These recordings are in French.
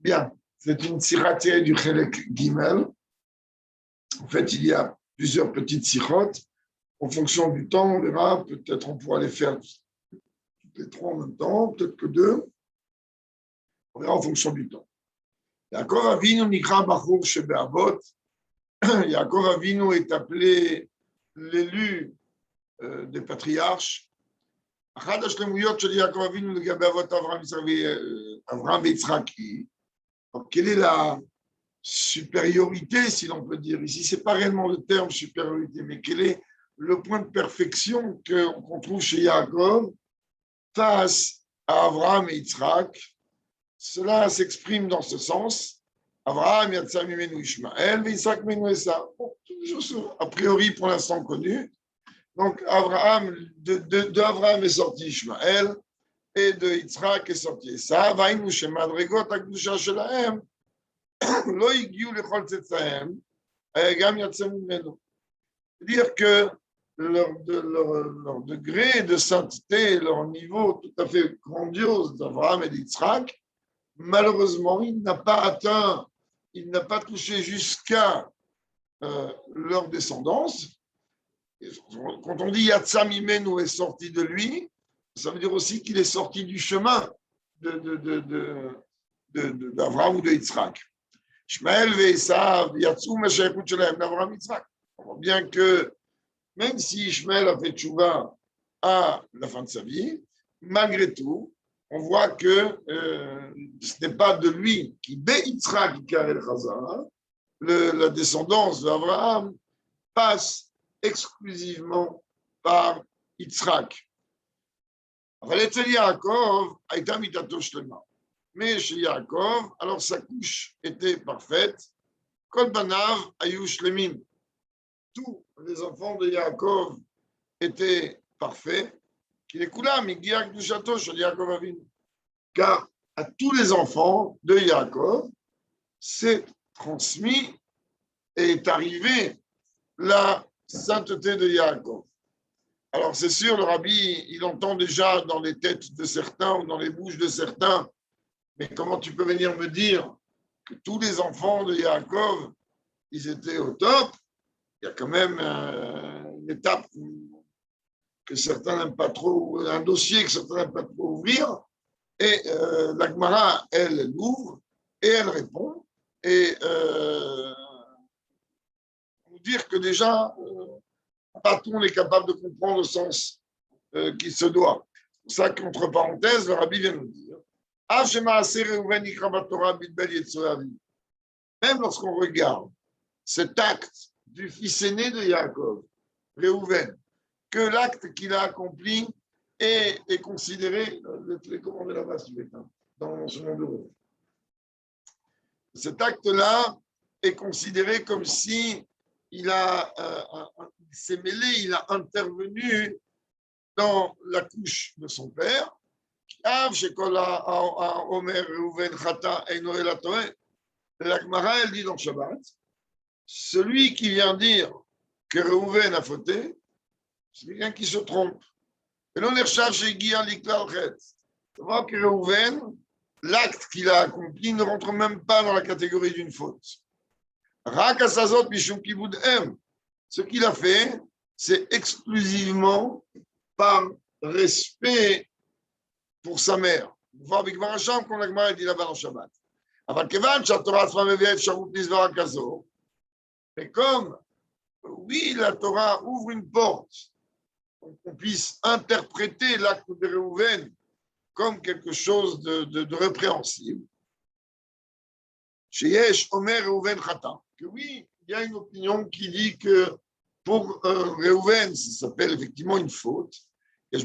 Bien, c'est une sirate du Chelek Gimel. En fait, il y a plusieurs petites sirotes. En fonction du temps, on verra, peut-être on pourra les faire toutes les trois en même temps, peut-être que deux. On verra en fonction du temps. Yaakov Avinu Nikra Bachur Shebeavot. Yaakov Avinu est appelé l'élu des patriarches. Achad Hashlemuyot Shel Yaakov Avinu Legabe Avot Avraham Yitzhak. Quelle est la supériorité, si l'on peut dire? Ici, ce n'est pas réellement le terme supériorité, mais quel est le point de perfection qu'on trouve chez Yaakov face à Avraham et Yitzhak? Cela s'exprime dans ce sens. Avraham Yatsa Mimenu Ishmael, et Yitzhak Mimenu Esav. Bon, a priori, pour l'instant connu. Donc, de Avraham est sorti Ishmael, et de Yitzhak est sorti Esav. Aïnou Shemadregot Akdusha Shelahem. C'est-à-dire que leur degré de sainteté, leur niveau tout à fait grandiose d'Abraham et d'Yitzhak, malheureusement, il n'a pas atteint, il n'a pas touché jusqu'à leur descendance. Quand on dit Yatsam Imenu est sorti de lui, ça veut dire aussi qu'il est sorti du chemin d'Abraham ou de Yitzhak. Ishmael et Esav, Yatsou, Meshachut Shelem, d'Avraham Yitzhak. On voit bien que même si Ishmael a fait tchouva à la fin de sa vie, malgré tout, on voit que ce n'est pas de lui qui bé Yitzhak qui carré le Chazar. La descendance d'Avraham passe exclusivement par Yitzhak. Mais chez Yaakov, alors sa couche était parfaite. Kol banav ayu shlemim. Tous les enfants de Yaakov étaient parfaits. Qu'il est koulam igia kedushato shel Yaakov Avinu. Car à tous les enfants de Yaakov, c'est transmis et est arrivé la sainteté de Yaakov. Alors c'est sûr, le rabbi, il entend déjà dans les têtes de certains ou dans les bouches de certains. Mais comment tu peux venir me dire que tous les enfants de Yaakov, ils étaient au top? Il y a quand même une étape que certains n'aiment pas trop, un dossier que certains n'aiment pas trop ouvrir. Et la Gemara, elle l'ouvre et elle répond. Et pour dire que déjà, pas tout le monde est capable de comprendre le sens qu'il se doit. C'est pour ça qu'entre parenthèses, le rabbi vient nous dire. Même lorsqu'on regarde cet acte du fils aîné de Yaakov, Réhouven, que l'acte qu'il a accompli est considéré, les commander là-bas, si dans ce bureau. Cet acte-là est considéré comme si il s'est mêlé, il a intervenu dans la couche de son père. La Gemara, elle dit dans Shabbat, celui qui vient dire que Réhouven a fauté, c'est quelqu'un qui se trompe. Et l'on cherche chez Guillaume Liklalchet. On voit que Réhouven, l'acte qu'il a accompli ne rentre même pas dans la catégorie d'une faute. Rakasazot Mishum Kibud M. Ce qu'il a fait, c'est exclusivement par respect pour sa mère. Voir avec Maracham, comme la Gemara dit là-bas dans Shabbat. Mais comme, oui, la Torah ouvre une porte pour qu'on puisse interpréter l'acte de Réhouven comme quelque chose de répréhensible. Chez Yesh, Omer Réhouven Khata. Que oui, il y a une opinion qui dit que pour Réhouven, ça s'appelle effectivement une faute. On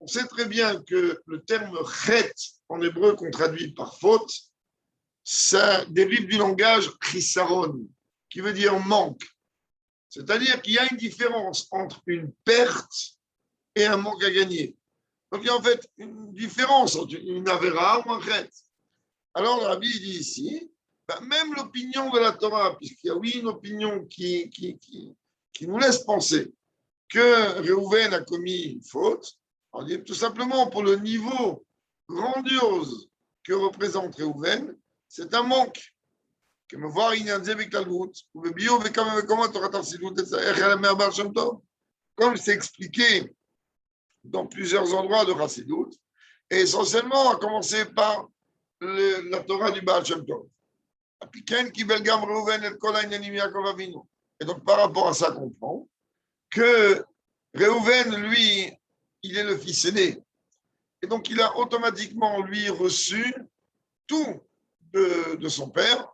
sait très bien que le terme chet en hébreu qu'on traduit par faute, ça dérive du langage chisaron, qui veut dire manque. C'est-à-dire qu'il y a une différence entre une perte et un manque à gagner. Donc il y a en fait une différence entre une avéra ou un chet. Alors le rabbi dit ici, même l'opinion de la Torah, puisqu'il y a oui une opinion qui nous laisse penser que Réhouven a commis une faute, On dit tout simplement pour le niveau grandiose que représente Réhouven, c'est un manque. Comme c'est expliqué dans plusieurs endroits de Chassidut, et essentiellement à commencer par la Torah du Baal Shem Tov. Et donc par rapport à ça, on comprend que Réhouven, lui, il est le fils aîné. Et donc il a automatiquement, lui, reçu tout de son père.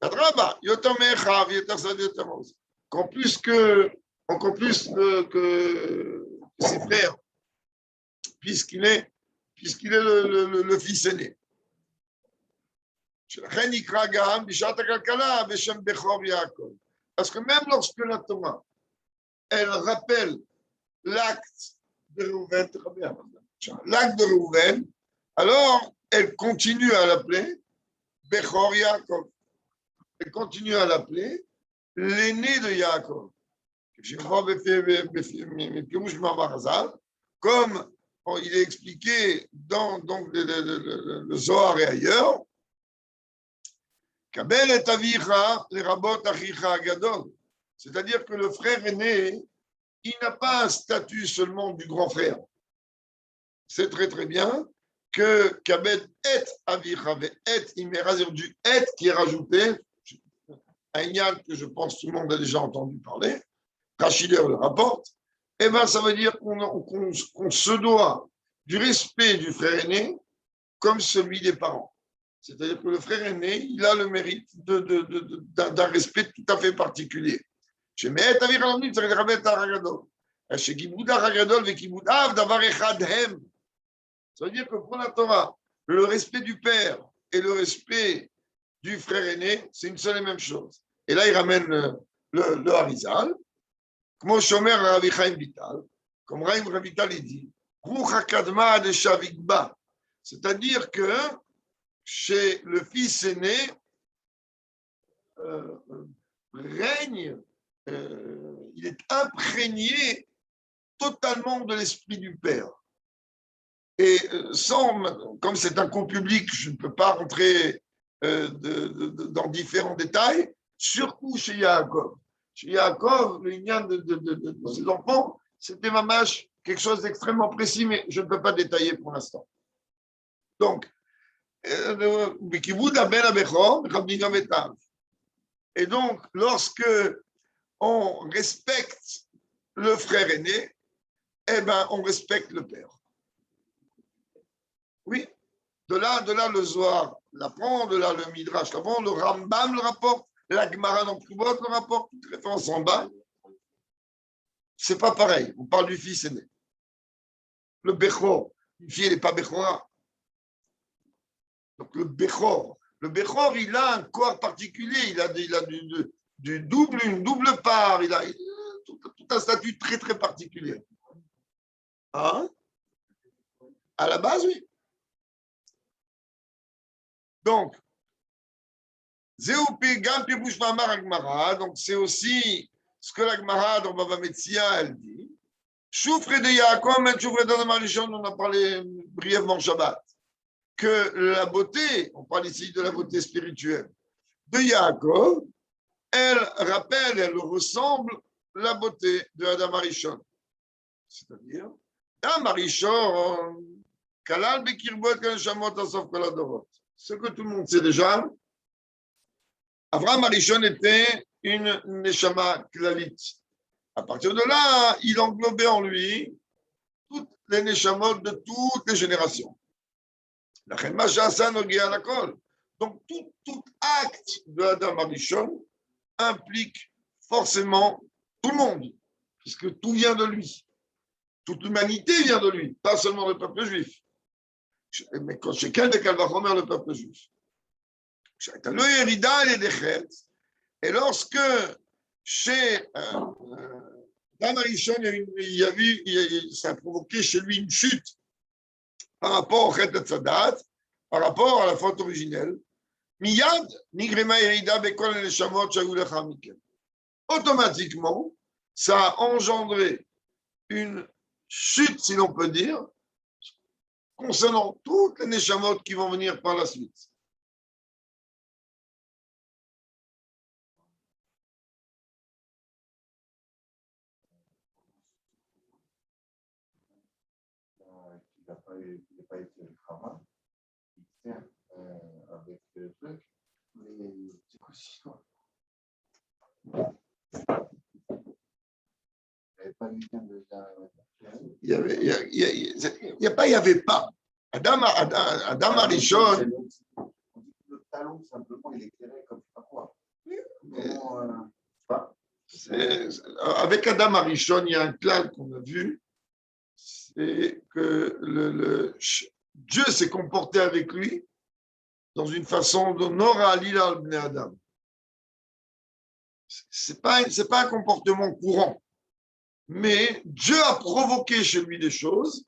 Encore plus que ses frères, puisqu'il est le fils aîné. Parce que même lorsque la Torah, elle rappelle l'acte de Réhouven, alors elle continue à l'appeler Bechor Yaakov. Elle continue à l'appeler l'aîné de Yaakov. Comme il est expliqué dans donc, le Zohar et ailleurs, c'est-à-dire que le frère aîné, il n'a pas un statut seulement du grand frère. C'est très très bien que Kabed et Avicha et Imerazir du et qui est rajouté, un yan que je pense tout le monde a déjà entendu parler, Rachider le rapporte, et bien ça veut dire qu'on se doit du respect du frère aîné comme celui des parents. C'est-à-dire que le frère aîné, il a le mérite d'un respect tout à fait particulier. Ça veut dire que pour la Torah, le respect du père et le respect du frère aîné, c'est une seule et même chose. Et là, il ramène le Harizal, comme Shomer Rabbi Chaim Vital, comme Chaim Vital il dit, c'est-à-dire que chez le fils aîné, règne, il est imprégné totalement de l'esprit du père. Et comme c'est un cours public, je ne peux pas rentrer dans différents détails, surtout chez Yaakov. Chez Yaakov, le lignan de ses enfants, c'était mamash, quelque chose d'extrêmement précis, mais je ne peux pas détailler pour l'instant. Donc, et donc, lorsque on respecte le frère aîné, eh ben, on respecte le père. Oui, de là le Zohar l'apprend, de là le Midrash l'apprend, le Rambam le rapporte, la Gemara dans Kruvot le rapporte, toute référence en bas. C'est pas pareil, on parle du fils aîné. Le Bechor, une fille, elle n'est pas Bechora. Donc le Bechor, il a un corps particulier, il a une double part, il a tout un statut très très particulier. Hein? À la base, oui. Donc, donc c'est aussi ce que la Gemara dans Bava Metzia, elle dit. Choufre de Yaakov, mais Choufre de Marishon, on a parlé brièvement Shabbat, que la beauté, on parle ici de la beauté spirituelle, de Yaakov, elle rappelle, elle ressemble la beauté de Adam Arishon. C'est-à-dire, Adam Arishon, Kalal Bekirbot, Kanshamot, Asaf Koladorot. Ce que tout le monde sait déjà, Avraham Arishon était une Neshama Klalit. À partir de là, il englobait en lui toutes les Neshamot de toutes les générations. Donc, tout acte de Adam Arishon implique forcément tout le monde, puisque tout vient de lui. Toute l'humanité vient de lui, pas seulement le peuple juif. Mais quand chez quel de Kalvachomer, le peuple juif. Et lorsque chez Adam Arishon, ça a provoqué chez lui une chute par rapport au Chet de Tzadat, par rapport à la faute originelle, automatiquement, ça a engendré une chute, si l'on peut dire, concernant toutes les neshamot qui vont venir par la suite. Il n'a pas été le Krama, il sert avec le truc, mais c'est quoi cette histoire? Il n'y avait pas. Adam Arishon. Le talon, simplement, il éclairait comme je sais pas quoi. Avec Adam Arishon, il y a un clal qu'on a vu, c'est que Dieu s'est comporté avec lui dans une façon d'honneur à Alila al-Bnei Adam. Ce n'est pas un comportement courant, mais Dieu a provoqué chez lui des choses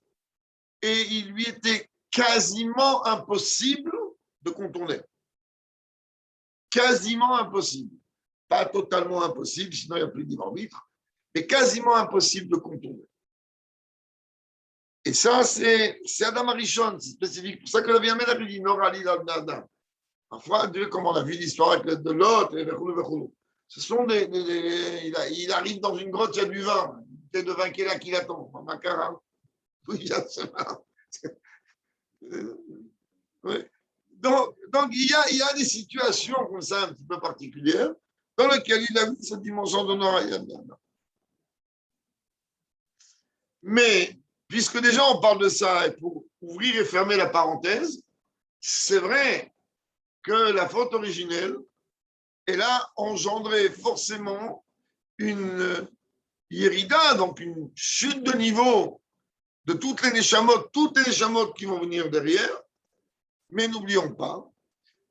et il lui était quasiment impossible de contourner. Quasiment impossible. Pas totalement impossible, sinon il n'y a plus de libre arbitre, mais quasiment impossible de contourner. Et ça, c'est Adam Arishon, c'est spécifique. C'est pour ça que le Viamed a dit Nor Ali Adam. Parfois, comme on a vu l'histoire avec de l'autre, et ce sont il arrive dans une grotte, il y a du vin, peut-être de 20 kilos qu'il attend, en macaron. Oui, il y a ça. Oui. Donc il y a des situations comme ça un petit peu particulières dans lesquelles il a vu cette dimension d'honneur à Adam. Mais, puisque déjà on parle de ça, et pour ouvrir et fermer la parenthèse, c'est vrai que la faute originelle, elle a engendré forcément une yérida, donc une chute de niveau de toutes les neshamot qui vont venir derrière. Mais n'oublions pas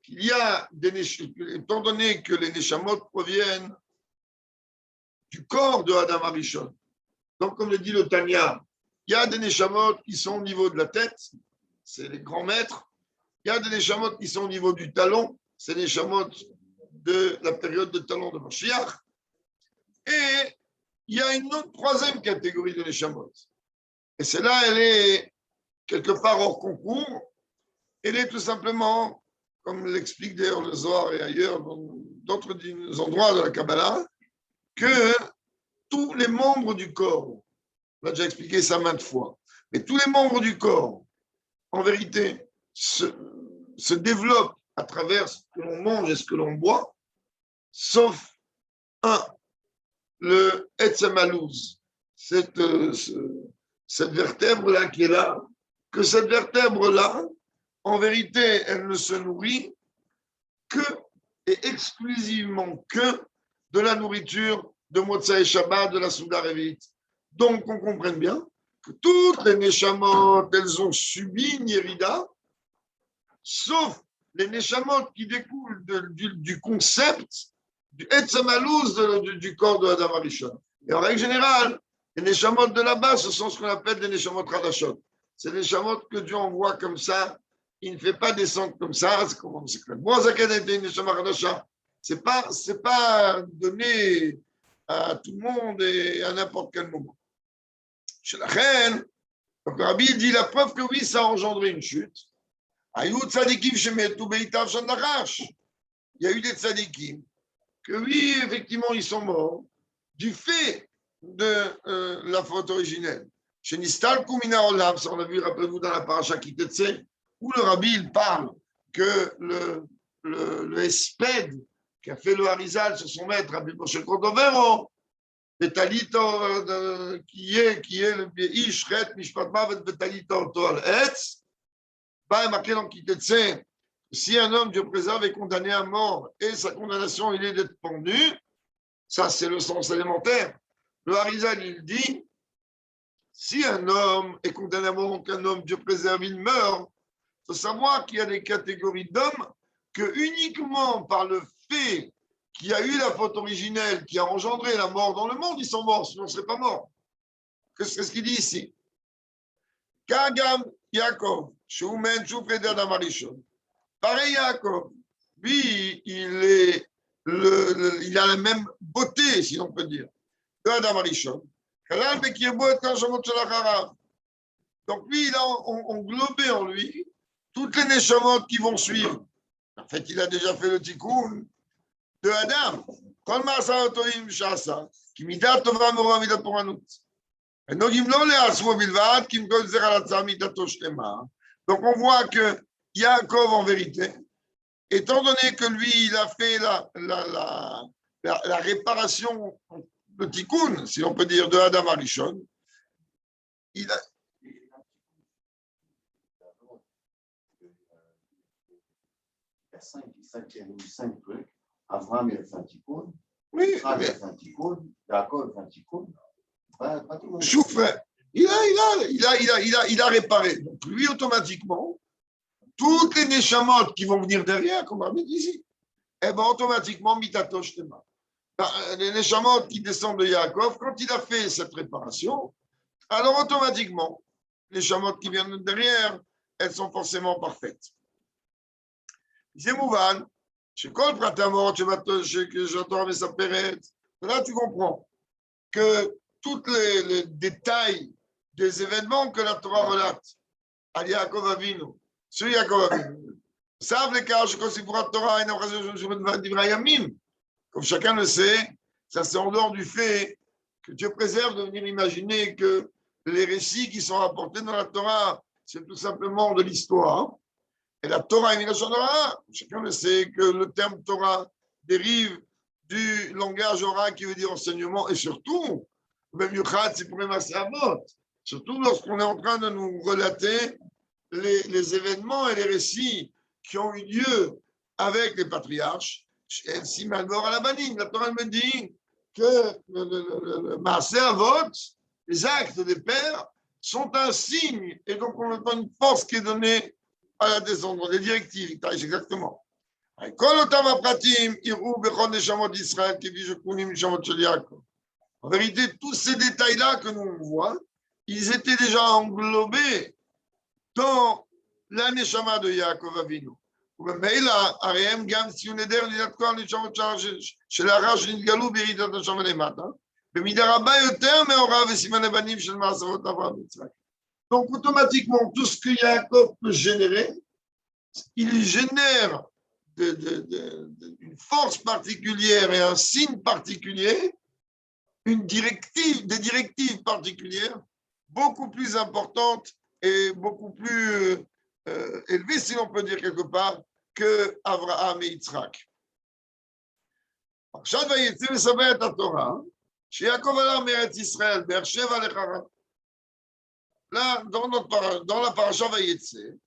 qu'il y a des neshamot, étant donné que les neshamot proviennent du corps de Adam Arishon. Donc, comme le dit le Tanya, il y a des neshamot qui sont au niveau de la tête, c'est les grands maîtres. Il y a des neshamot qui sont au niveau du talon, c'est les neshamot de la période de talon de Mashiach. Et il y a une autre troisième catégorie de neshamot. Et celle-là, elle est quelque part hors concours. Elle est tout simplement, comme l'explique d'ailleurs le Zohar et ailleurs, dans d'autres endroits de la Kabbalah, que tous les membres du corps, on a déjà expliqué ça maintes fois, mais tous les membres du corps, en vérité, se développent à travers ce que l'on mange et ce que l'on boit, sauf le Etzemalouz, cette vertèbre-là qui est là, que cette vertèbre-là, en vérité, elle ne se nourrit que et exclusivement que de la nourriture de Motza et Shabbat, de la Souda Revit. Donc, on comprenne bien que toutes les Neshamot, elles ont subi une Yerida, sauf les Neshamot qui découlent du concept du Etzemalouz du corps de Adam Arishon. Et en règle générale, les Neshamot de là-bas, ce sont ce qu'on appelle des Neshamot Radashot. C'est des Neshamot que Dieu envoie comme ça. Il ne fait pas descendre comme ça. C'est comme c'est clair. Moi, c'est pas donné à tout le monde et à n'importe quel moment. Chez la reine, donc Rabbi dit la preuve que oui, ça a engendré une chute. Il y a eu des tzadikim que oui, effectivement, ils sont morts du fait de la faute originelle. Chez Nistal Kumina Olam, ça on a vu, rappelez-vous, dans la paracha Kitetse, où le Rabbi il parle que le Esped qui a fait le Harizal sur son maître, Rabbi Moshe Cordovero, qui est le Ishret Mishpat Mavet Betalito Toal Etz, bah, marqué dans Kitetse, si un homme, Dieu préserve, est condamné à mort et sa condamnation, il est d'être pendu, ça c'est le sens élémentaire. Le Harizal, il dit, si un homme est condamné à mort, qu'un homme, Dieu préserve, il meurt, il faut savoir qu'il y a des catégories d'hommes que uniquement par le fait qu'il y a eu la faute originelle qui a engendré la mort dans le monde, ils sont morts, sinon on ne serait pas morts. Qu'est-ce qu'il dit ici? Kagam Yaakov, Shoumen Choufreder Damarishon. Pareil Yaakov, lui, il a la même beauté, si l'on peut dire, de Adam Arishon. Donc lui, il a englobé en lui toutes les neshamot qui vont suivre. En fait, il a déjà fait le tikkun de Adam. Donc on voit que Yaakov, en vérité, étant donné que lui, il a fait la réparation, le tikkun, si on peut dire, de Adam Arishon, il a, il y a cinq trucs. Abraham, il a fait un tikkun. oui, Israël, il a fait un tikkun. Jacob, il a fait un tikkun. Pas tout le monde. Chouf, il a réparé. Donc lui, automatiquement, toutes les neshamot qui vont venir derrière, comme on a dit ici, eh ben, automatiquement, mitatosh tema. Les neshamot qui descendent de Yaakov, quand il a fait cette réparation, alors automatiquement, les neshamot qui viennent derrière, elles sont forcément parfaites. C'est Mouvan, chez Kol Pratamot, chez Jator Mesaperet, là tu comprends que tous les détails des événements que la Torah relate à Yaakov Avinu, sur Yaakov Avinu, savent les cas, je considère pour la Torah, et comme chacun le sait, ça c'est en dehors du fait que Dieu préserve de venir imaginer que les récits qui sont rapportés dans la Torah, c'est tout simplement de l'histoire. Et la Torah est Milachon Torah. Chacun le sait que le terme Torah dérive du langage Torah qui veut dire enseignement et surtout, même Yuchat, c'est pour les Masavot. Surtout lorsqu'on est en train de nous relater les événements et les récits qui ont eu lieu avec les patriarches. Si Malbor à la banine, la Torah me dit que le Masavot, les actes des pères, sont un signe et donc on a une force qui est donnée à la descendance, des directives, exactement. En vérité, tous ces détails-là que nous voit, ils étaient déjà englobés dans la neshama de Yaakov Avinu. וממילא, הרי הם גם ציון נדר לידת כל הנשמות של הרע שנתגלו בירידת הנשמה למטה, במידה רבה יותר מהוראה וסימני בנים של מעשרות אברהם ויצחק. Donc, automatiquement, tout ce que Yaakov peut générer, il génère une force particulière et un signe particulier, des directives particulières, beaucoup plus importantes et beaucoup plus élevées, si l'on peut dire quelque part, que Abraham et Yitzhak. עכשיו ויצא מספר את התורה, שיעקב עלה מארץ ישראל, באר שבע לחרן. Là, dans la paracha Vayetze,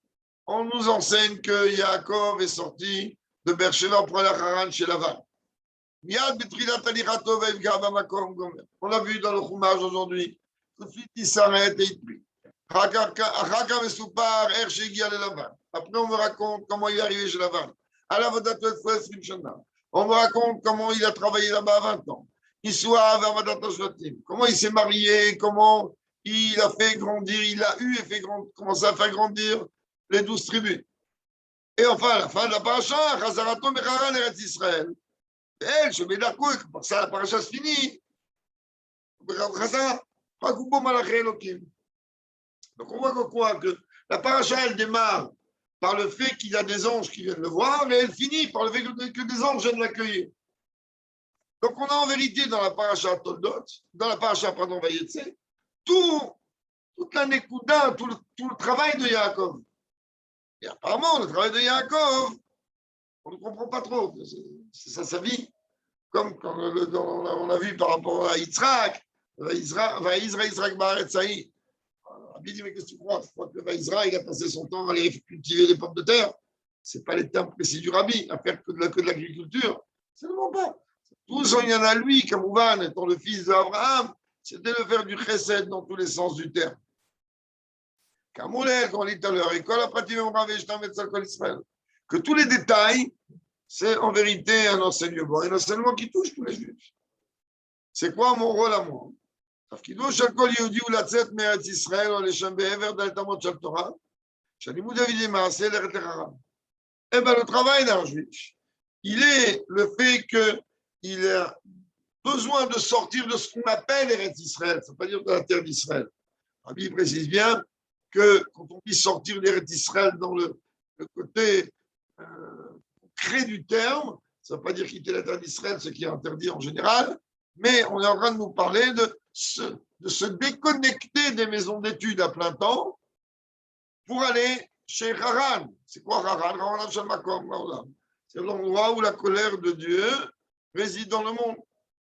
on nous enseigne que Yaakov est sorti de Beersheba pour aller à Haran chez Lavan. On l'a vu dans le Chumash aujourd'hui. Tout de suite, il s'arrête et il prie. Après, on me raconte comment il est arrivé chez Lavan. On me raconte comment il a travaillé là-bas à 20 ans. Comment il s'est marié, comment il a fait grandir, il a eu et commencé à faire grandir les 12 tribus. Et enfin, à la fin de la paracha, Chazarato Mecharan Eretz Israël. Elle, je mets d'accord, pour ça la paracha se finit. Donc on voit que la paracha, elle démarre par le fait qu'il y a des anges qui viennent le voir, et elle finit par le fait que des anges viennent l'accueillir. Donc on a en vérité dans la paracha Toldot, dans la paracha, pardon, Vayetze, toute la Nekuda, tout le travail de Yaakov. Et apparemment, le travail de Yaakov, on ne comprend pas trop. C'est ça sa vie. Comme quand on a vu par rapport à Yitzhak, Yitzhak Baaretz Saï. Rabbi dit, mais qu'est-ce que tu crois? Tu crois que Vaïsra, il a passé son temps à aller cultiver les pommes de terre? Ce n'est pas les termes précis du Rabbi, à faire que de l'agriculture. C'est vraiment pas. Tout son y en a lui, Kamouvan, étant le fils d'Abraham, c'était de faire du chesed dans tous les sens du terme. Kamoulel, comme on dit tout à l'heure, que tous les détails, c'est en vérité un enseignement qui touche tous les juifs. C'est quoi mon rôle à moi? תפקידו של כל יהודי הוא לצאת מארץ ישראל או לשם בעבר דלתמות של תורה, שהלימוד יביא למעשה ללכת לחרם. Eh bien, le travail d'un juif, il est le fait qu'il besoin de sortir de ce qu'on appelle Eretz Israël, ça ne veut pas dire de la terre d'Israël. Rabbi précise bien que quand on dit sortir d'Eretz Israël dans le côté concret du terme, ça ne veut pas dire quitter la terre d'Israël, ce qui est interdit en général, mais on est en train de nous parler de se déconnecter des maisons d'études à plein temps pour aller chez Haran. C'est quoi Haran? C'est l'endroit où la colère de Dieu réside dans le monde.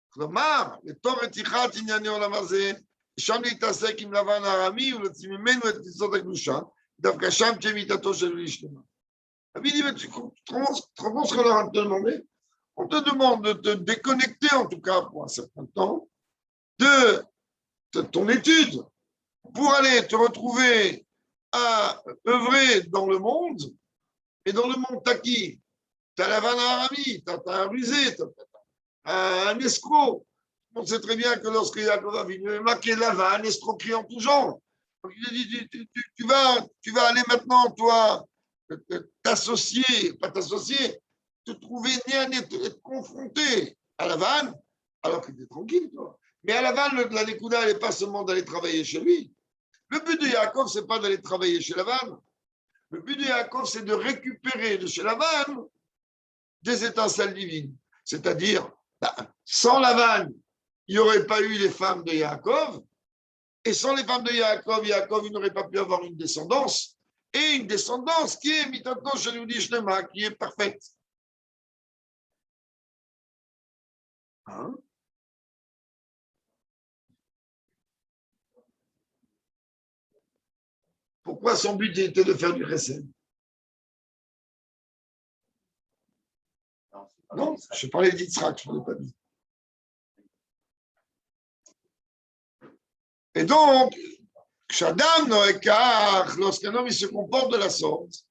כלומר, לתוך רתיחת ענייני עולם הזה, שם להתעסק עם לבן הארמי ולהוציא ממנו את ניצות הקדושה, דווקא שם תהיה מיתתו של אלי שלמה. Rabbi dit, tu comprends ce qu'on leur a demandé? On te demande de te déconnecter, en tout cas pour un certain temps, de ton étude pour aller te retrouver à œuvrer dans le monde. Et dans le monde, tu as qui? Tu as la vanne arami, tu as un rusé, tu as un escroc. On sait très bien que lorsque Yaakov a vu marqué la vanne, escroquerie en tout genre. Donc il a dit, tu vas aller maintenant, toi, t'associer, pas t'associer, te trouver être confronté à la vanne, alors que tu es tranquille, toi. Mais à la vanne, la Nekuda, elle n'est pas seulement d'aller travailler chez lui. Le but de Yaakov, ce n'est pas d'aller travailler chez la vanne. Le but de Yaakov, c'est de récupérer de chez la vanne des étincelles divines. C'est-à-dire, sans la vanne, il n'y aurait pas eu les femmes de Yaakov. Et sans les femmes de Yaakov, il n'aurait pas pu avoir une descendance. Et une descendance qui est mitato sheludi shlema, qui est parfaite. Hein? Pourquoi son but était de faire du chesed? Non, je parlais d'Yitzhak, je ne l'ai pas dit. Et donc, lorsqu'un homme il se comporte de la sorte,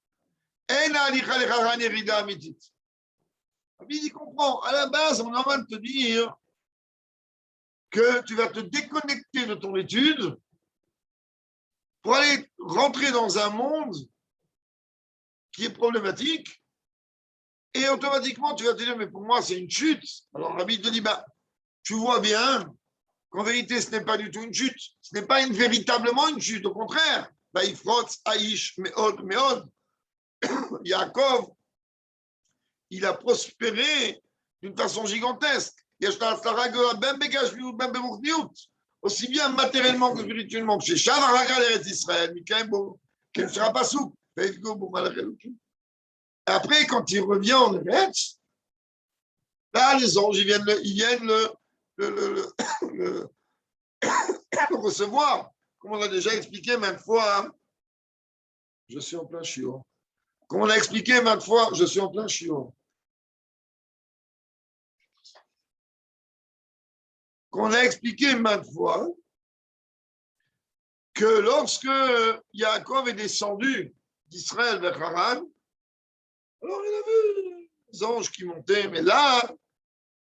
il comprend. À la base, on est en train de te dire que tu vas te déconnecter de ton étude pour aller rentrer dans un monde qui est problématique. Et automatiquement, tu vas te dire, mais pour moi, c'est une chute. Alors, Rabbi te dit, tu vois bien qu'en vérité, ce n'est pas du tout une chute. Ce n'est pas véritablement une chute. Au contraire, il frotte, Aïch, Meod. Yaakov, il a prospéré d'une façon gigantesque. Aussi bien matériellement que spirituellement. Chez Shavar Israël, qui ne sera pas souple. Après, quand il revient en Eretz, là, les anges, ils viennent le recevoir. Comme on l'a déjà expliqué maintes fois, je suis en plein chiot. Comme on l'a expliqué maintes fois, je suis en plein chiot. Comme on a expliqué maintes fois que lorsque Yaakov est descendu d'Israël vers Haran, alors il a vu les anges qui montaient, mais là,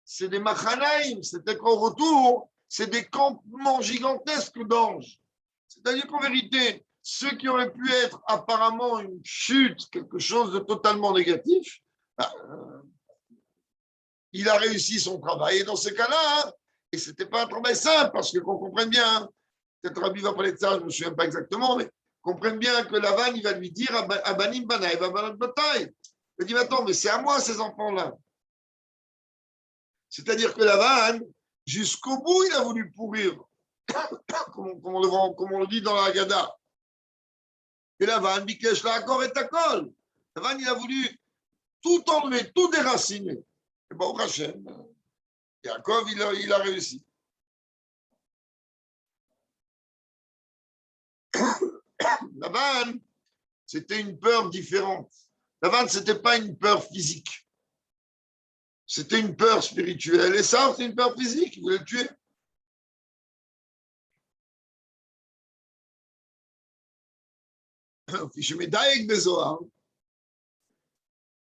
c'est des machanaïm, c'est-à-dire qu'au retour, c'est des campements gigantesques d'anges. C'est-à-dire qu'en vérité, ce qui aurait pu être apparemment une chute, quelque chose de totalement négatif, il a réussi son travail. Et dans ce cas-là, et ce n'était pas un travail simple, parce que qu'on comprenne bien, peut-être Rabbi va parler de ça, je ne me souviens pas exactement, mais comprenne bien que Lavan, il va lui dire à Banim Banaï, à Banan Bataï. Il dit, attends, mais c'est à moi ces enfants-là. C'est-à-dire que Lavan, jusqu'au bout, il a voulu pourrir, comme on le dit dans la Haggadah. Et Lavan, Bikesh la Akor et Takol. Lavan, il a voulu tout enlever, tout déraciner. Et bon, Hachem, Yaakov, il a réussi. Lavan, c'était une peur différente. Lavan, ce n'était pas une peur physique. C'était une peur spirituelle. Et ça, c'est une peur physique. Il voulait le tuer. Je mets Daïk de Zohar.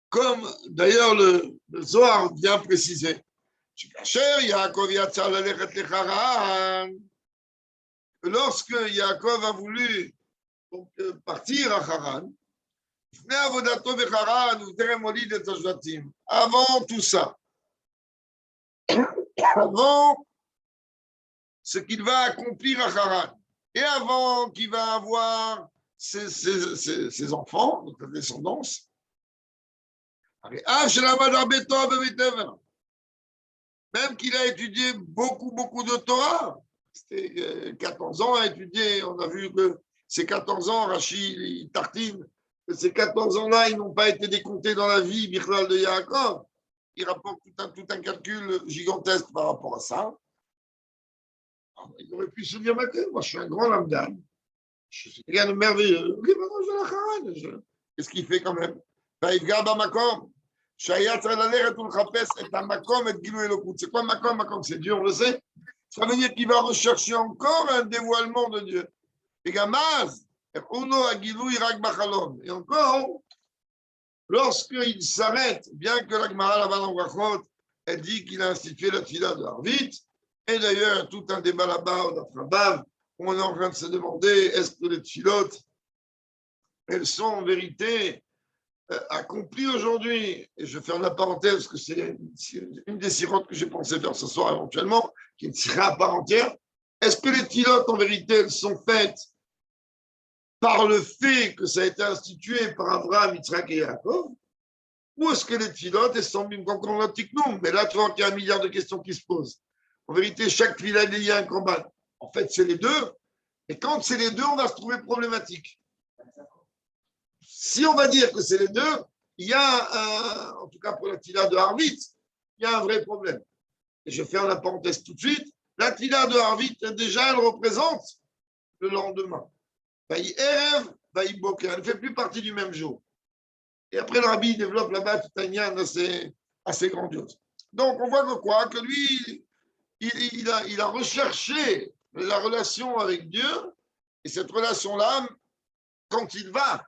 Comme d'ailleurs le Zohar vient préciser. Lorsque Yaakov a voulu partir à Haran, avant tout ça, avant ce qu'il va accomplir à Haran. Et avant qu'il va avoir ses enfants, donc la descendance. Même qu'il a étudié beaucoup de Torah. C'était 14 ans à étudier. On a vu que ces 14 ans, Rachid, il tartine. Ces 14 ans-là, ils n'ont pas été décomptés dans la vie Bichlal de Yaakov. Il rapporte tout un calcul gigantesque par rapport à ça. Alors, il aurait pu se dire, moi je suis un grand lambda. Je suis rien de merveilleux. Qu'est-ce qu'il fait quand même? C'est quoi Makom? Makom, c'est Dieu, on le sait. Ça veut dire qu'il va rechercher encore un dévoilement de Dieu. Et encore, lorsqu'il s'arrête, bien que la Gemara là-bas dans Brachot, elle dit qu'il a institué la Tfila de Harvit, et d'ailleurs, tout un débat là-bas, on est en train de se demander, est-ce que les Tfilotes, elles sont en vérité accomplies aujourd'hui? Et je vais faire la parenthèse, parce que c'est une des sirotes que j'ai pensé faire ce soir éventuellement, qui est une sirah à part entière. Est-ce que les Tfilotes, en vérité, elles sont faites par le fait que ça a été institué par Abraham, Yitzhak et Yaakov, ou est-ce que les Tfilotes, elles sont même encore l'antique nom? Mais là, tu vois qu'il y a un milliard de questions qui se posent. En vérité, chaque Tfila, il y a un combat. En fait, c'est les deux. Et quand c'est les deux, on va se trouver problématique. Si on va dire que c'est les deux, il y a, en tout cas pour la Tfila de Harvit, il y a un vrai problème. Et je vais faire la parenthèse tout de suite. La Tfila de Harvit, déjà, elle représente le lendemain. Elle ne fait plus partie du même jour. Et après, le rabbi développe là-bas tout un lien assez grandiose. Donc, on voit que quoi? Que lui, il a recherché la relation avec Dieu, et cette relation-là, quand il va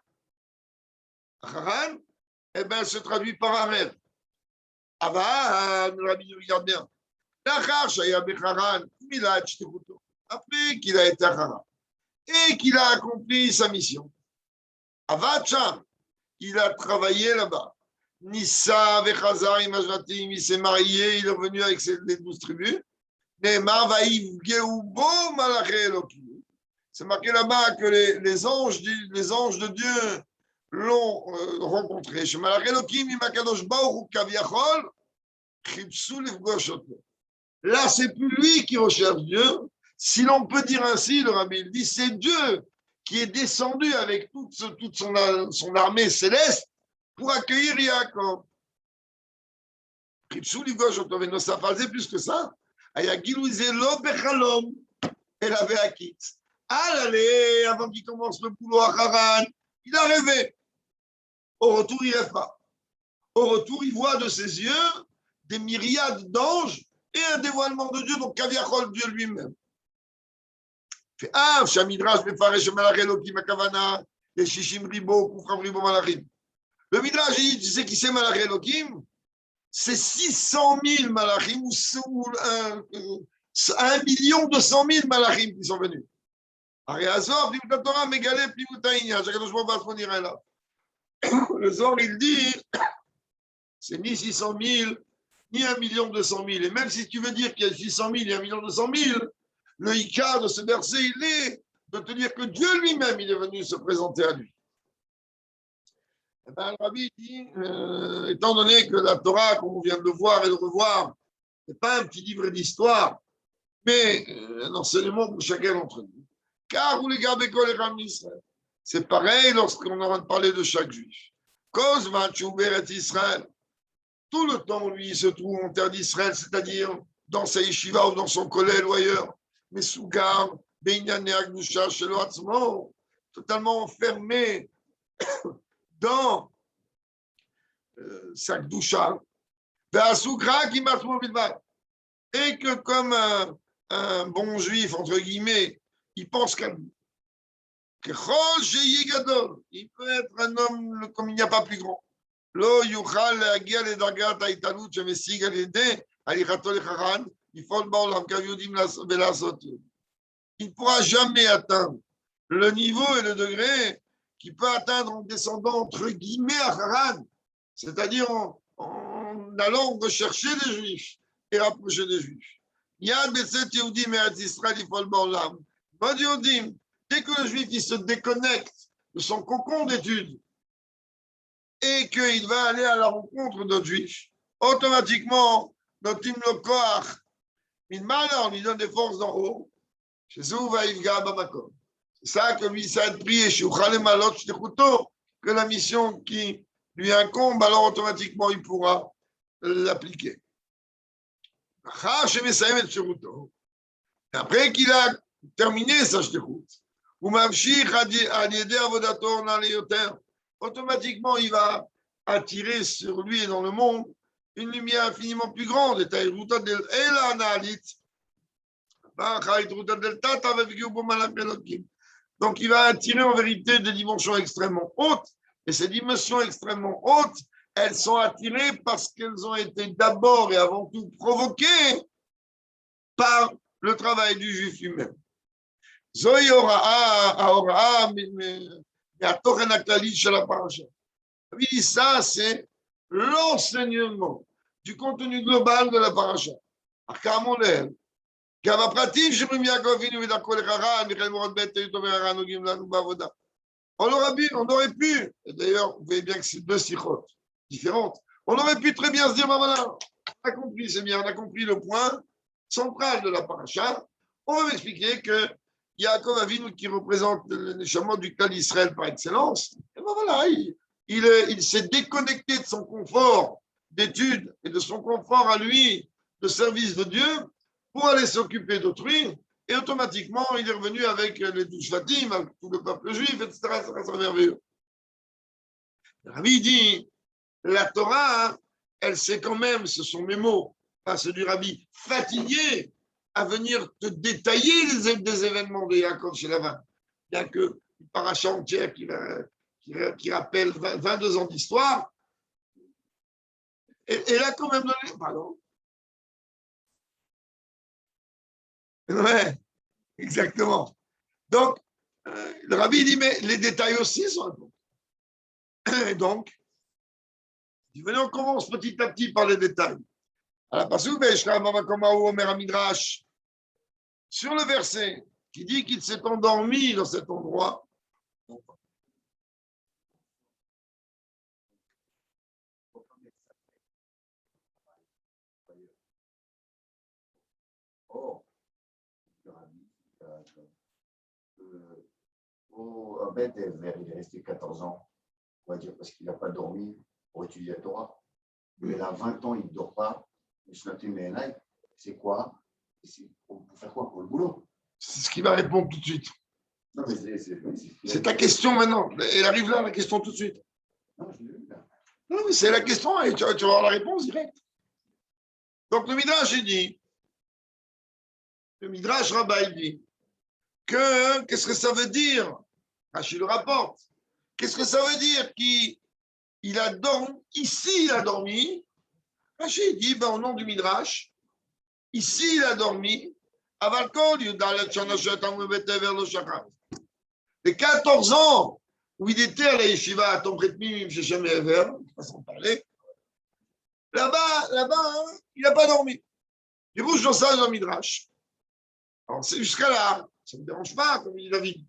à Haran, eh ben, elle se traduit par un rêve. Le rabbi regarde bien. Après qu'il a été à Haran, et qu'il a accompli sa mission. Avacham, il a travaillé là-bas. Nissa, Vechazar, Imajvatim, il s'est marié, il est revenu avec les 12 tribus. C'est marqué là-bas que les anges de Dieu l'ont rencontré. Là, c'est plus lui qui recherche Dieu. Si l'on peut dire ainsi, le rabbi il dit, c'est Dieu qui est descendu avec toute son armée céleste pour accueillir Yaakov. Ça faisait plus que ça. Elle avait acquis. Allez, avant qu'il commence le boulot à Haran, il a rêvé. Au retour, il ne rêve pas. Au retour, il voit de ses yeux des myriades d'anges et un dévoilement de Dieu, donc Kaviachol, Dieu lui-même. Le Midrash dit, tu sais qui c'est Malach Elohim? C'est 600 000 malachim ou 1 million 200 000 malachim qui sont venus. Le Zohar, il dit, c'est ni 600 000, ni 1 million 200 000. Et même si tu veux dire qu'il y a 600 000 et 1 million 200 000, le Ika de ce verset, il est de te dire que Dieu lui-même, il est venu se présenter à lui. Eh ben, le rabbi dit, étant donné que la Torah, comme on vient de le voir et de le revoir, n'est pas un petit livre d'histoire, mais un enseignement pour chacun d'entre nous. Car vous les gardez quoi les rames d'Israël? C'est pareil lorsqu'on est en train de parler de chaque juif. Cause va Israël. Tout le temps, lui, il se trouve en terre d'Israël, c'est-à-dire dans sa yeshiva ou dans son kollel ou ailleurs. Mais sous garde, totalement enfermé dans sa doucha, et que comme un bon juif, entre guillemets, il pense qu'à lui. Il peut être un homme comme il n'y a pas plus grand. Il ne pourra jamais atteindre le niveau et le degré qu'il peut atteindre en descendant entre guillemets à Haran, c'est-à-dire en allant rechercher les Juifs, et rapprocher des Juifs. Yad Beset Yehudi Me'at Israël Yifol Ba'olam. Mod Yehudim, dès que le Juif il se déconnecte de son cocon d'études et qu'il va aller à la rencontre d'un Juif, automatiquement, notre Imlokoach, on lui donne des forces d'en haut. C'est ça que lui, ça a prié, que la mission qui lui incombe, alors automatiquement, il pourra l'appliquer. Après qu'il a terminé sa shtichut, automatiquement, il va attirer sur lui et dans le monde une lumière infiniment plus grande. Donc, il va attirer en vérité des dimensions extrêmement hautes. Et ces dimensions extrêmement hautes, elles sont attirées parce qu'elles ont été d'abord et avant tout provoquées par le travail du juif lui-même. Zoï Hora'a, oui, ça, c'est l'enseignement du contenu global de la paracha. On aurait pu, et d'ailleurs, vous voyez bien que c'est deux sirotes différentes, on aurait pu très bien se dire, ben voilà, on a compris, c'est bien, on a compris le point central de la paracha. On va m'expliquer que Yaakov Avinu, qui représente le neshama du clan d'Israël par excellence, et ben voilà, il s'est déconnecté de son confort d'études et de son confort à lui de service de Dieu pour aller s'occuper d'autrui, et automatiquement, il est revenu avec les 12 Fatim, avec tout le peuple juif, etc. C'est merveilleux. Rabbi dit, la Torah, elle sait quand même, ce sont mes mots, pas ceux du Rabbi, fatigué à venir te détailler des événements de Yaakov chez Lavan. Il n'y a que une paracha entière qui rappelle 22 ans d'histoire. Et là, quand même donné. Pardon. Ouais, exactement. Donc, le Rabbi dit, mais les détails aussi sont importants. Et donc, venez, on commence petit à petit par les détails. Sur le verset qui dit qu'il s'est endormi dans cet endroit, Au Beth il est resté 14 ans, on va dire, parce qu'il n'a pas dormi pour étudier la Torah. Mais là, 20 ans, il ne dort pas. C'est quoi? Pour faire quoi? Pour le boulot? c'est ce qu'il va répondre tout de suite. Non, mais c'est ta question maintenant. Elle arrive là, la question tout de suite. Non, je l'ai vu là. Non, mais c'est la question et tu vas avoir la réponse directe. Donc, le Midrash, il dit, le Midrash Rabbah, il dit, qu'est-ce que ça veut dire? Rachid le rapporte. Qu'est-ce que ça veut dire qu'il a dormi? Ici, il a dormi. Rachid dit, ben, au nom du Midrash, ici, il a dormi. Les 14 ans où il était à la yeshiva à Tomret Mimim, j'ai jamais vu, façon de parler. Là-bas, hein, il n'a pas dormi. Il bouge dans ça dans le Midrash. Alors, c'est jusqu'à là. Ça ne me dérange pas, comme dit David.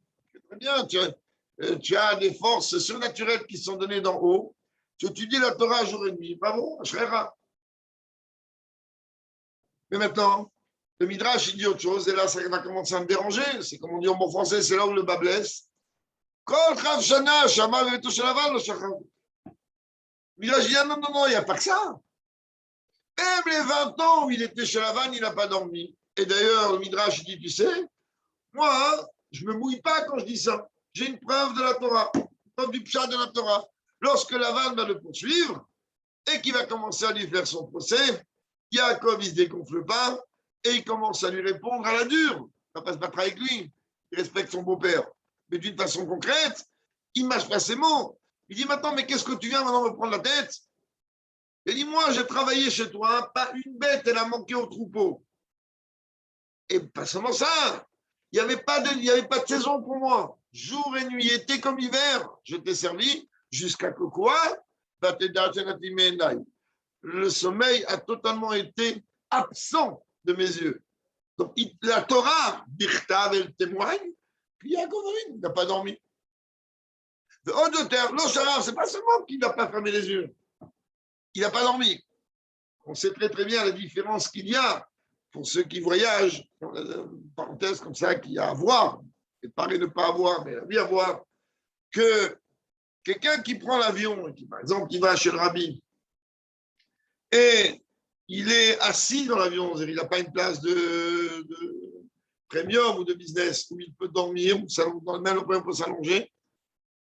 Très bien, tu as des forces surnaturelles qui sont données d'en haut. Tu étudies la Torah jour et nuit. Pas bon, Ashrera. Mais maintenant, le Midrash, il dit autre chose. Et là, ça va commencer à me déranger. C'est comme on dit en bon français, c'est là où le bas blesse. Kol Chav Shana, Shama Veto Shalavan, le Shachar. Le Midrash dit, non, il n'y a pas que ça. Même les 20 ans où il était chez Lavan, il n'a pas dormi. Et d'ailleurs, le Midrash dit, tu sais, moi, je ne me mouille pas quand je dis ça. J'ai une preuve de la Torah, une preuve du pshat de la Torah. Lorsque Lavan va le poursuivre et qu'il va commencer à lui faire son procès, Yaakov, il ne se dégonfle pas et il commence à lui répondre à la dure. Il ne va pas se battre avec lui. Il respecte son beau-père. Mais d'une façon concrète, il ne mâche pas ses mots. Il dit maintenant, mais qu'est-ce que tu viens maintenant me prendre la tête? Il dit, moi, j'ai travaillé chez toi, pas une bête, elle a manqué au troupeau. Et pas seulement ça, il n'y avait pas de saison pour moi. Jour et nuit, été comme hiver, je t'ai servi jusqu'à que quoi? Le sommeil a totalement été absent de mes yeux. Donc, la Torah, Birtav, elle témoigne, puis Yaakov il n'a pas dormi. De haut de terre, l'Osharav, c'est pas seulement qu'il n'a pas fermé les yeux, il n'a pas dormi. On sait très très bien la différence qu'il y a pour ceux qui voyagent, une parenthèse comme ça qu'il y a à voir, et paraît ne pas avoir, mais la vie à voir, que quelqu'un qui prend l'avion, qui, par exemple, qui va chez le rabbi, et il est assis dans l'avion, il n'a pas une place de premium ou de business où il peut dormir, ou dans le même on peut s'allonger.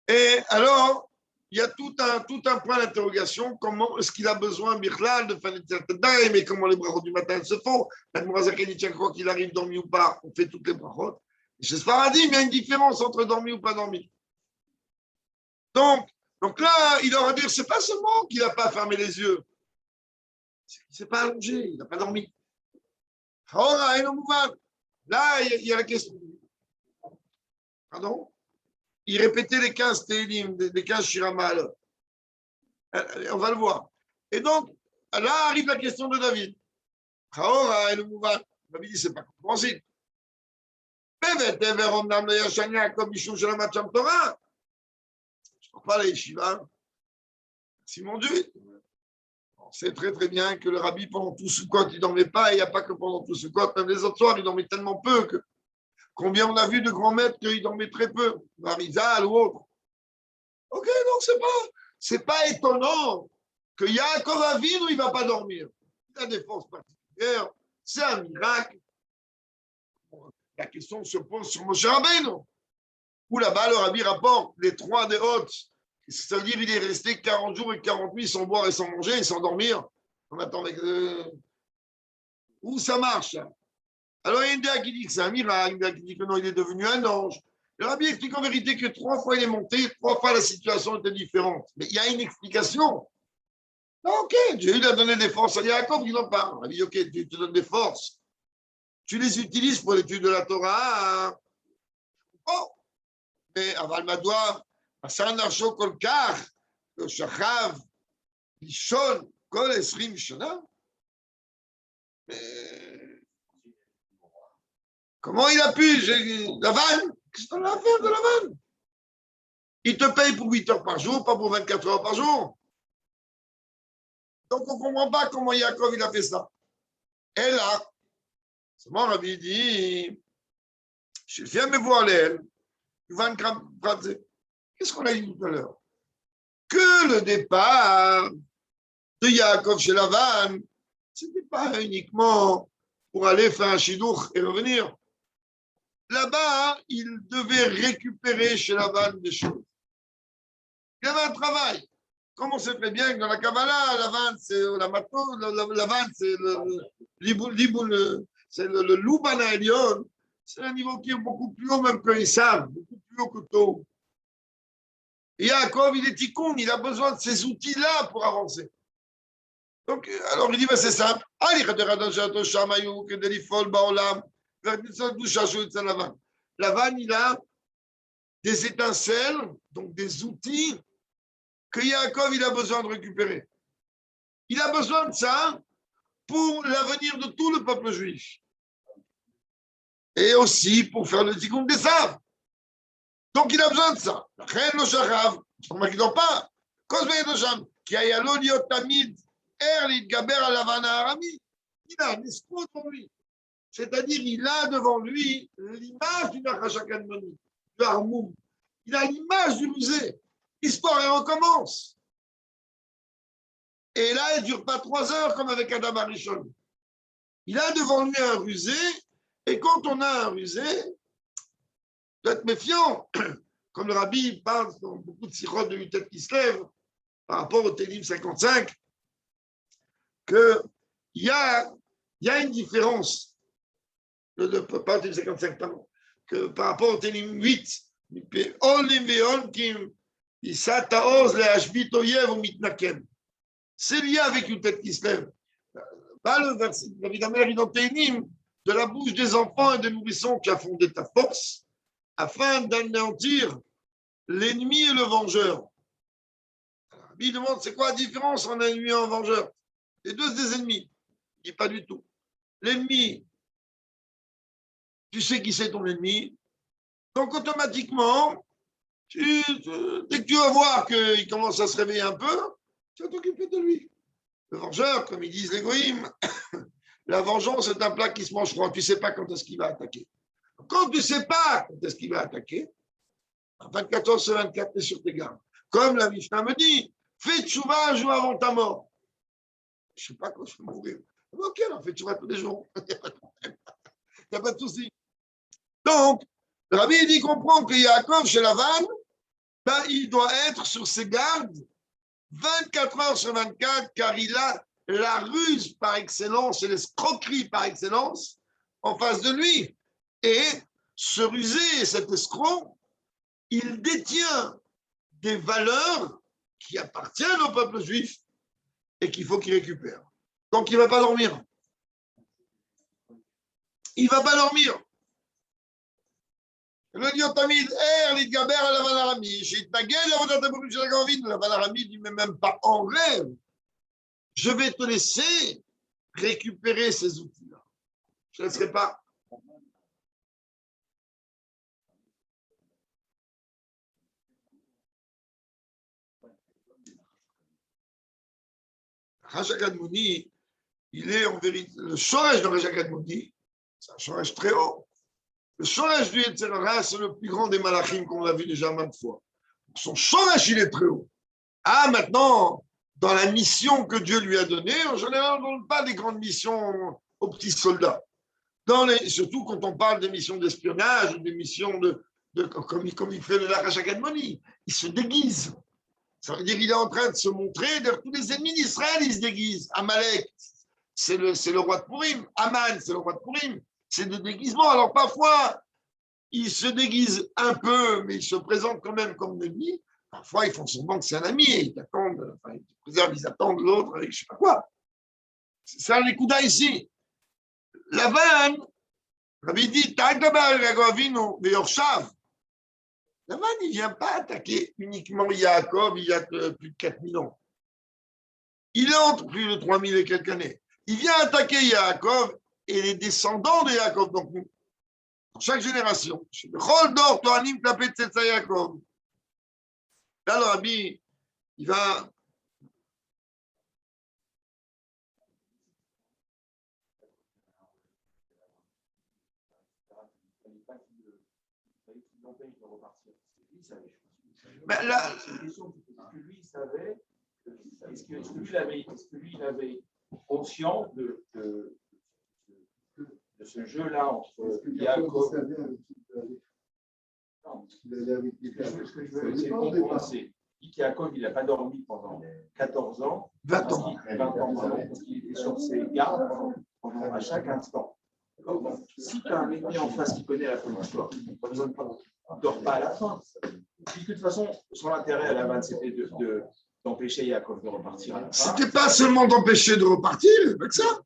Et alors, il y a tout un point d'interrogation. Comment est-ce qu'il a besoin, Birlal, de faire des têtes, mais comment les brachot du matin se font? Quoi qu'il arrive, dormi ou pas, on fait toutes les brachot. Chez Sfaradim, il y a une différence entre dormi ou pas dormi. Donc là, il aura dire, c'est pas seulement qu'il n'a pas fermé les yeux, c'est qu'il ne s'est pas allongé, il n'a pas dormi. Là, il y a la question. Pardon? Il répétait les 15 Télim, les 15 Shiramal. On va le voir. Et donc, là arrive la question de David. David dit, c'est pas compréhensible. Je ne parle pas les Yeshiva. Si mon Dieu, on sait très très bien que le rabbi, pendant tout Sukkot, il ne dormait pas, et il n'y a pas que pendant tout Sukkot, même les autres soirs, il dormait tellement peu que combien on a vu de grands maîtres qu'il dormait très peu, Marizal ou autre. Ok, donc c'est pas étonnant que Yaakov Avinu, il ne va pas dormir. Il a des forces particulières, c'est un miracle. La question se pose sur Moshe Rabbeinu, où là-bas le rabbi rapporte les 3 des hôtes, c'est-à-dire il est resté 40 jours et 40 nuits sans boire et sans manger et sans dormir. On attend avec où ça marche. Alors il y a une idée qui dit que c'est un miracle, une idée qui dit que non, il est devenu un ange. Le rabbi explique en vérité que 3 fois il est monté, 3 fois la situation était différente. Mais il y a une explication. Ok, Dieu il a donné des forces à Yaakov, il en parle. Il dit ok, Dieu te donne des forces. Tu les utilises pour l'étude de la Torah. Oh, mais Aval Madoua, Asan Archo Kolkar, le Shachav, Lishon, Kol Esrim Shana. Comment il a pu la vanne? Qu'est-ce qu'on a à faire de la vanne? Il te paye pour 8 heures par jour, pas pour 24 heures par jour. Donc on ne comprend pas comment Yaakov il a fait ça. Et là, seulement Rabbi dit, je viens me voir l'aile, qu'est-ce qu'on a dit tout à l'heure? Que le départ de Yaakov chez Lavan, ce n'était pas uniquement pour aller faire un chidour et revenir. Là-bas, il devait récupérer chez Lavan des choses. Il y avait un travail. Comme on sait très bien que dans la Kabbalah, Lavan, c'est la mato, Lavan, c'est le Loubana Elion. C'est un niveau qui est beaucoup plus haut même que Esav, beaucoup plus haut que Tov. Et Yaakov, il est tikkun, il a besoin de ces outils-là pour avancer. Donc, alors il dit, ben, c'est simple. Lavan, il a des étincelles, donc des outils que Yaakov, il a besoin de récupérer. Il a besoin de ça pour l'avenir de tout le peuple juif. Et aussi pour faire le tikkun des saves. Donc, il a besoin de ça. Reine le sharav, on ne m'inquiète pas. Cause de Sham, qui a yalo liot tamid, gaber à lavana arami. Il a un espoir devant lui. C'est-à-dire, il a devant lui l'image du Nachashakadmoni, du Harmoum. Il a l'image du musée. L'histoire, elle recommence. Et là, elle ne dure pas 3 heures comme avec Adam Arishon. Il a devant lui un rusé, et quand on a un rusé, il doit être méfiant. Comme le rabbi parle dans beaucoup de sirotes de Utet qui se lèvent, par rapport au Télim 55, qu'il y a une différence, pas au Télim 55, pardon, que par rapport au Télim 8, c'est lié avec Utet qui se lève. Là, le verset de David Amer, il en Télim, de la bouche des enfants et des nourrissons qui a fondé ta force, afin d'anéantir l'ennemi et le vengeur. Il demande c'est quoi la différence entre un ennemi et un vengeur? Les deux, c'est des ennemis. Il ne dit pas du tout. l'ennemi, tu sais qui c'est ton ennemi, donc automatiquement, dès que tu vas voir qu'il commence à se réveiller un peu, tu vas t'occuper de lui. Le vengeur, comme ils disent les goïms, la vengeance est un plat qui se mange froid. Tu ne sais pas quand est-ce qu'il va attaquer. Quand tu ne sais pas quand est-ce qu'il va attaquer, à 24 heures sur 24, tu es sur tes gardes. Comme la Mishnah me dit, fais tchouva un jour avant ta mort. Je ne sais pas quand je vais mourir. Ok, alors fais tchouva tous les jours. Il n'y a pas de souci. Donc, le Rabbi dit comprend que Yaakov, chez Lavan, ben, il doit être sur ses gardes 24 heures sur 24, car il a la ruse par excellence et l'escroquerie par excellence en face de lui. Et ce rusé, cet escroc, il détient des valeurs qui appartiennent au peuple juif et qu'il faut qu'il récupère. Donc, il ne va pas dormir. Il ne va pas dormir. Le Diotamid, l'Itgaber à la Vanarami. J'ai tagué la Vodatabouch de la Gavine. La Vanarami dit, mais même pas en rêve. Je vais te laisser récupérer ces outils-là. Je ne laisserai pas. Rachakad Mouni, il est en vérité, le Shoresh de Rachakad Mouni, c'est un Shoresh très haut. Le Shoresh du Yetzirah, c'est le plus grand des Malachim qu'on a vu déjà maintes fois. Son Shoresh, il est très haut. Ah, maintenant, dans la mission que Dieu lui a donnée, en général, on ne donne pas des grandes missions aux petits soldats. Surtout quand on parle des missions d'espionnage ou des missions comme il fait le Rachakad Mouni, il se déguise. Ça veut dire qu'il est en train de se montrer. Tous les ennemis d'Israël, ils se déguisent. Amalek, c'est le roi de Pourim. Aman, c'est le roi de Pourim. C'est des déguisements. Alors parfois, ils se déguisent un peu, mais ils se présentent quand même comme ennemi. Parfois, ils font semblant que c'est un ami et ils attendent l'autre avec je ne sais pas quoi. C'est ça les coups ici. La vanne, Rabbi dit, la vanne, il ne vient pas attaquer uniquement Yaakov il y a plus de 4000 ans. Il est entre plus de 3000 et quelques années. Il vient attaquer Yaakov et les descendants de Yaakov, donc nous, dans chaque génération. Là, le Rabbi, il va. Ben là, est-ce que lui savait, est-ce que lui il avait conscience de ce jeu-là entre Yaakov ce que je veux essayer de comprendre, c'est qu'Yaakov, il n'a pas dormi pendant 14 ans, 20 ans. 20 ans, parce qu'il était sur ses gardes à chaque instant. Donc, si tu as un ennemi en face qui connaît la fin de l'histoire, il ne dort pas à la fin. Puisque de toute façon, son intérêt à la vanne, c'était d'empêcher Yaakov de repartir à la fin. C'était pas seulement d'empêcher de repartir avec ça.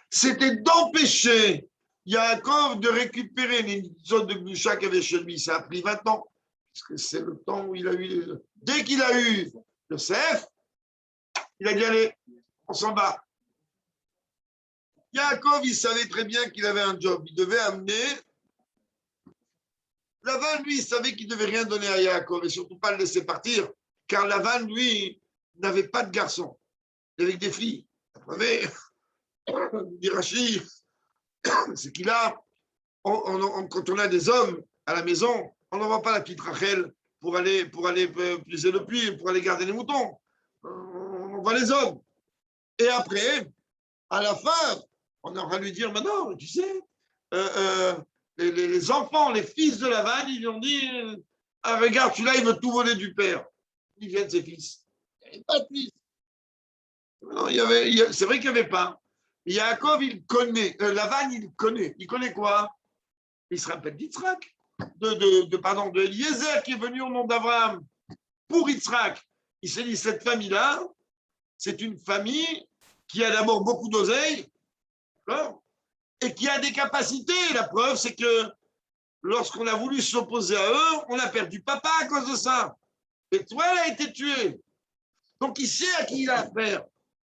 C'était d'empêcher Yaakov de récupérer les zones de Gdusha qu'il avait chez lui. Ça a pris 20 ans. Parce que c'est le temps où il a eu. Dès qu'il a eu le CF, il a dit allez, on s'en bat. Yaakov, il savait très bien qu'il avait un job. Il devait amener. Lavan, lui, il savait qu'il ne devait rien donner à Yaakov et surtout pas le laisser partir. Car Lavan, lui, n'avait pas de garçon. Il avait des filles. Vous savez, dit Rachid, c'est qu'il a, quand on a des hommes à la maison, on n'envoie pas la petite Rachel pour aller puiser le puits, pour aller garder les moutons. On envoie les hommes. Et après, à la fin, on va lui dire, maintenant, tu sais, les enfants, les fils de Lavan, ils lui ont dit, ah, regarde, celui-là, il veut tout voler du père. Ils viennent ses fils. Il n'y avait pas de fils. Non, c'est vrai qu'il n'y avait pas. Yaakov, il connaît. Lavan, il connaît. Il connaît quoi? Il se rappelle d'Yitzhak, de Eliezer qui est venu au nom d'Abraham pour Yitzhak. Il s'est dit, cette famille-là, c'est une famille qui a d'abord beaucoup d'oseille, et qui a des capacités. La preuve, c'est que lorsqu'on a voulu s'opposer à eux, on a perdu papa à cause de ça. Et toi, elle a été tuée. Donc, il sait à qui il a affaire.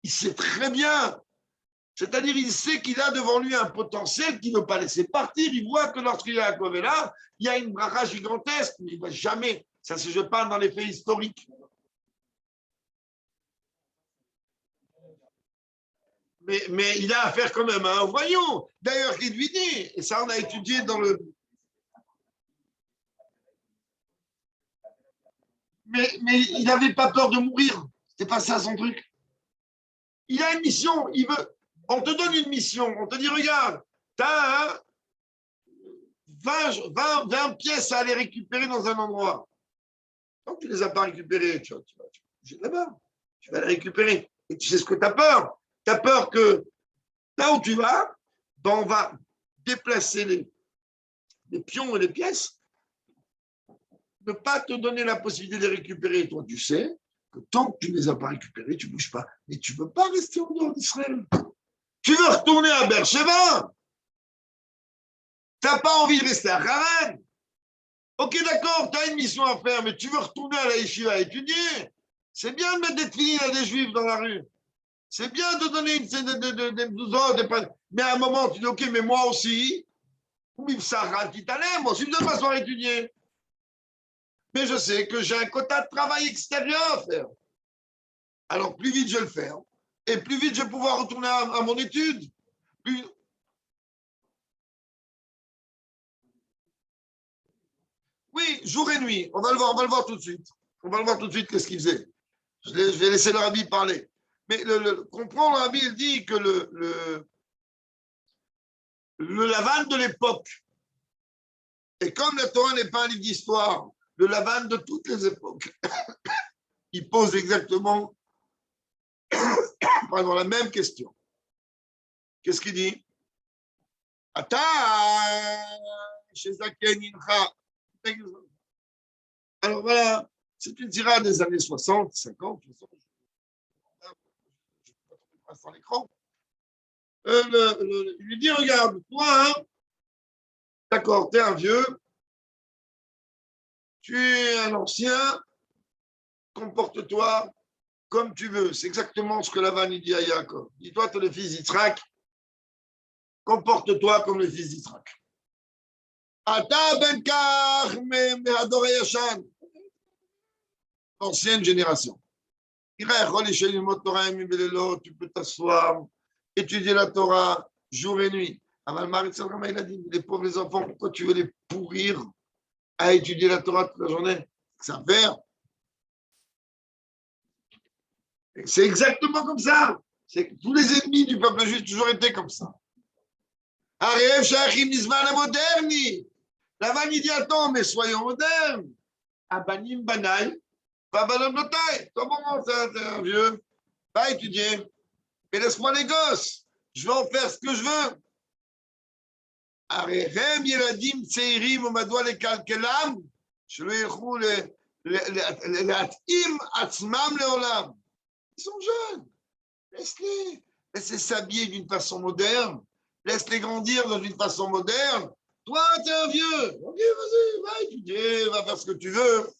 Il sait très bien C'est-à-dire, il sait qu'il a devant lui un potentiel qu'il ne veut pas laisser partir. Il voit que lorsqu'il est à Kovela, il y a une bracha gigantesque, mais il ne va jamais. Ça, je parle dans les faits historiques. Mais il a affaire quand même à un voyant. D'ailleurs, il lui dit, et ça on a étudié dans le... Mais il n'avait pas peur de mourir. C'était pas ça son truc. Il a une mission. Il veut... On te donne une mission. On te dit, regarde, tu as 20 pièces à aller récupérer dans un endroit. Tant que tu ne les as pas récupérées, tu vas bouger là-bas. Tu vas les récupérer. Et tu sais ce que tu as peur. Tu as peur que là où tu vas, ben on va déplacer les pions et les pièces, ne pas te donner la possibilité de les récupérer. Toi, tu sais que tant que tu ne les as pas récupérés, tu ne bouges pas. Mais tu ne veux pas rester en dehors d'Israël. Tu veux retourner à Beersheba. Tu n'as pas envie de rester à Haran. Ok, d'accord, tu as une mission à faire, mais tu veux retourner à la yeshiva à étudier. C'est bien de mettre des tefilines à des juifs dans la rue. C'est bien de donner mais à un moment, tu dis, ok, mais moi aussi, moi aussi, je ne veux pas soir étudier. Mais je sais que j'ai un quota de travail extérieur à faire. Alors, plus vite je vais le faire, et plus vite je vais pouvoir retourner à mon étude. Oui, jour et nuit. On va le voir tout de suite. On va le voir tout de suite, qu'est-ce qu'il faisait. Je vais laisser le rabbi parler. Mais comprends, le rabbi, il dit que le Lavan de l'époque, et comme la Torah n'est pas un livre d'histoire, le Lavan de toutes les époques, il pose exactement la même question. Qu'est-ce qu'il dit? Ata, chez Zaken Incha. Alors voilà, c'est une tirade des années 60, 50, 60. Je ne peux pas sur l'écran. Il lui dit, regarde, toi, hein, d'accord, tu es un vieux, tu es un ancien, comporte-toi comme tu veux. C'est exactement ce que Lavan dit à Yaakov. Dis-toi, tu es le fils d'Yitzhak, comporte-toi comme le fils d'Yitzhak. Ata ben kach me'ador yashan. Ancienne génération. Tu peux t'asseoir, étudier la Torah jour et nuit. Amal Maritza, il a dit, les pauvres les enfants, pourquoi tu veux les pourrir à étudier la Torah toute la journée? C'est à faire. C'est exactement comme ça. C'est que tous les ennemis du peuple juif ont toujours été comme ça. Arrêve, Shachim, Nizman, la moderne. La vanne, il dit, attends, mais soyons modernes. Abanim, Banaï, Babalam, Notaï. Toi, bon, t'es un vieux. Va étudier. Mais laisse-moi les gosses. Je vais en faire ce que je veux. Arrêve, Yeladim, Tseirim, Omadoua, les Kalkelam. Je vais להתאים עצמם לעולם. Ils sont jeunes. Laisse-les. Laisse-les s'habiller d'une façon moderne. Laisse-les grandir dans une façon moderne. Toi, tu es un vieux. Ok, vas-y, va étudier, va faire ce que tu veux.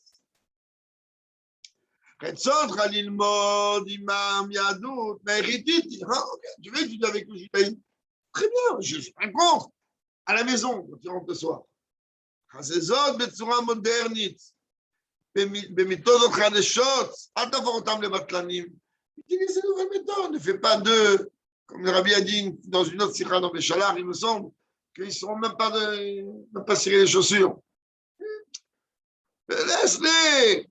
Retzot, Lilmod, Imam, Yadout, Meiritit. Tu veux étudier avec le judaïsme? Très bien, je suis pas contre. À la maison, quand tu rentres le soir. Chazezot, Betsura modernite. Bemitodot Chadeshot. Al tavor otam le matlanim. Utilise ces nouvelles méthodes. Ne fais pas de, comme le Rabbi a dit dans une autre sikha dans Béchalar, il me semble, qu'ils ne seront même pas cirés les chaussures. Laisse-les.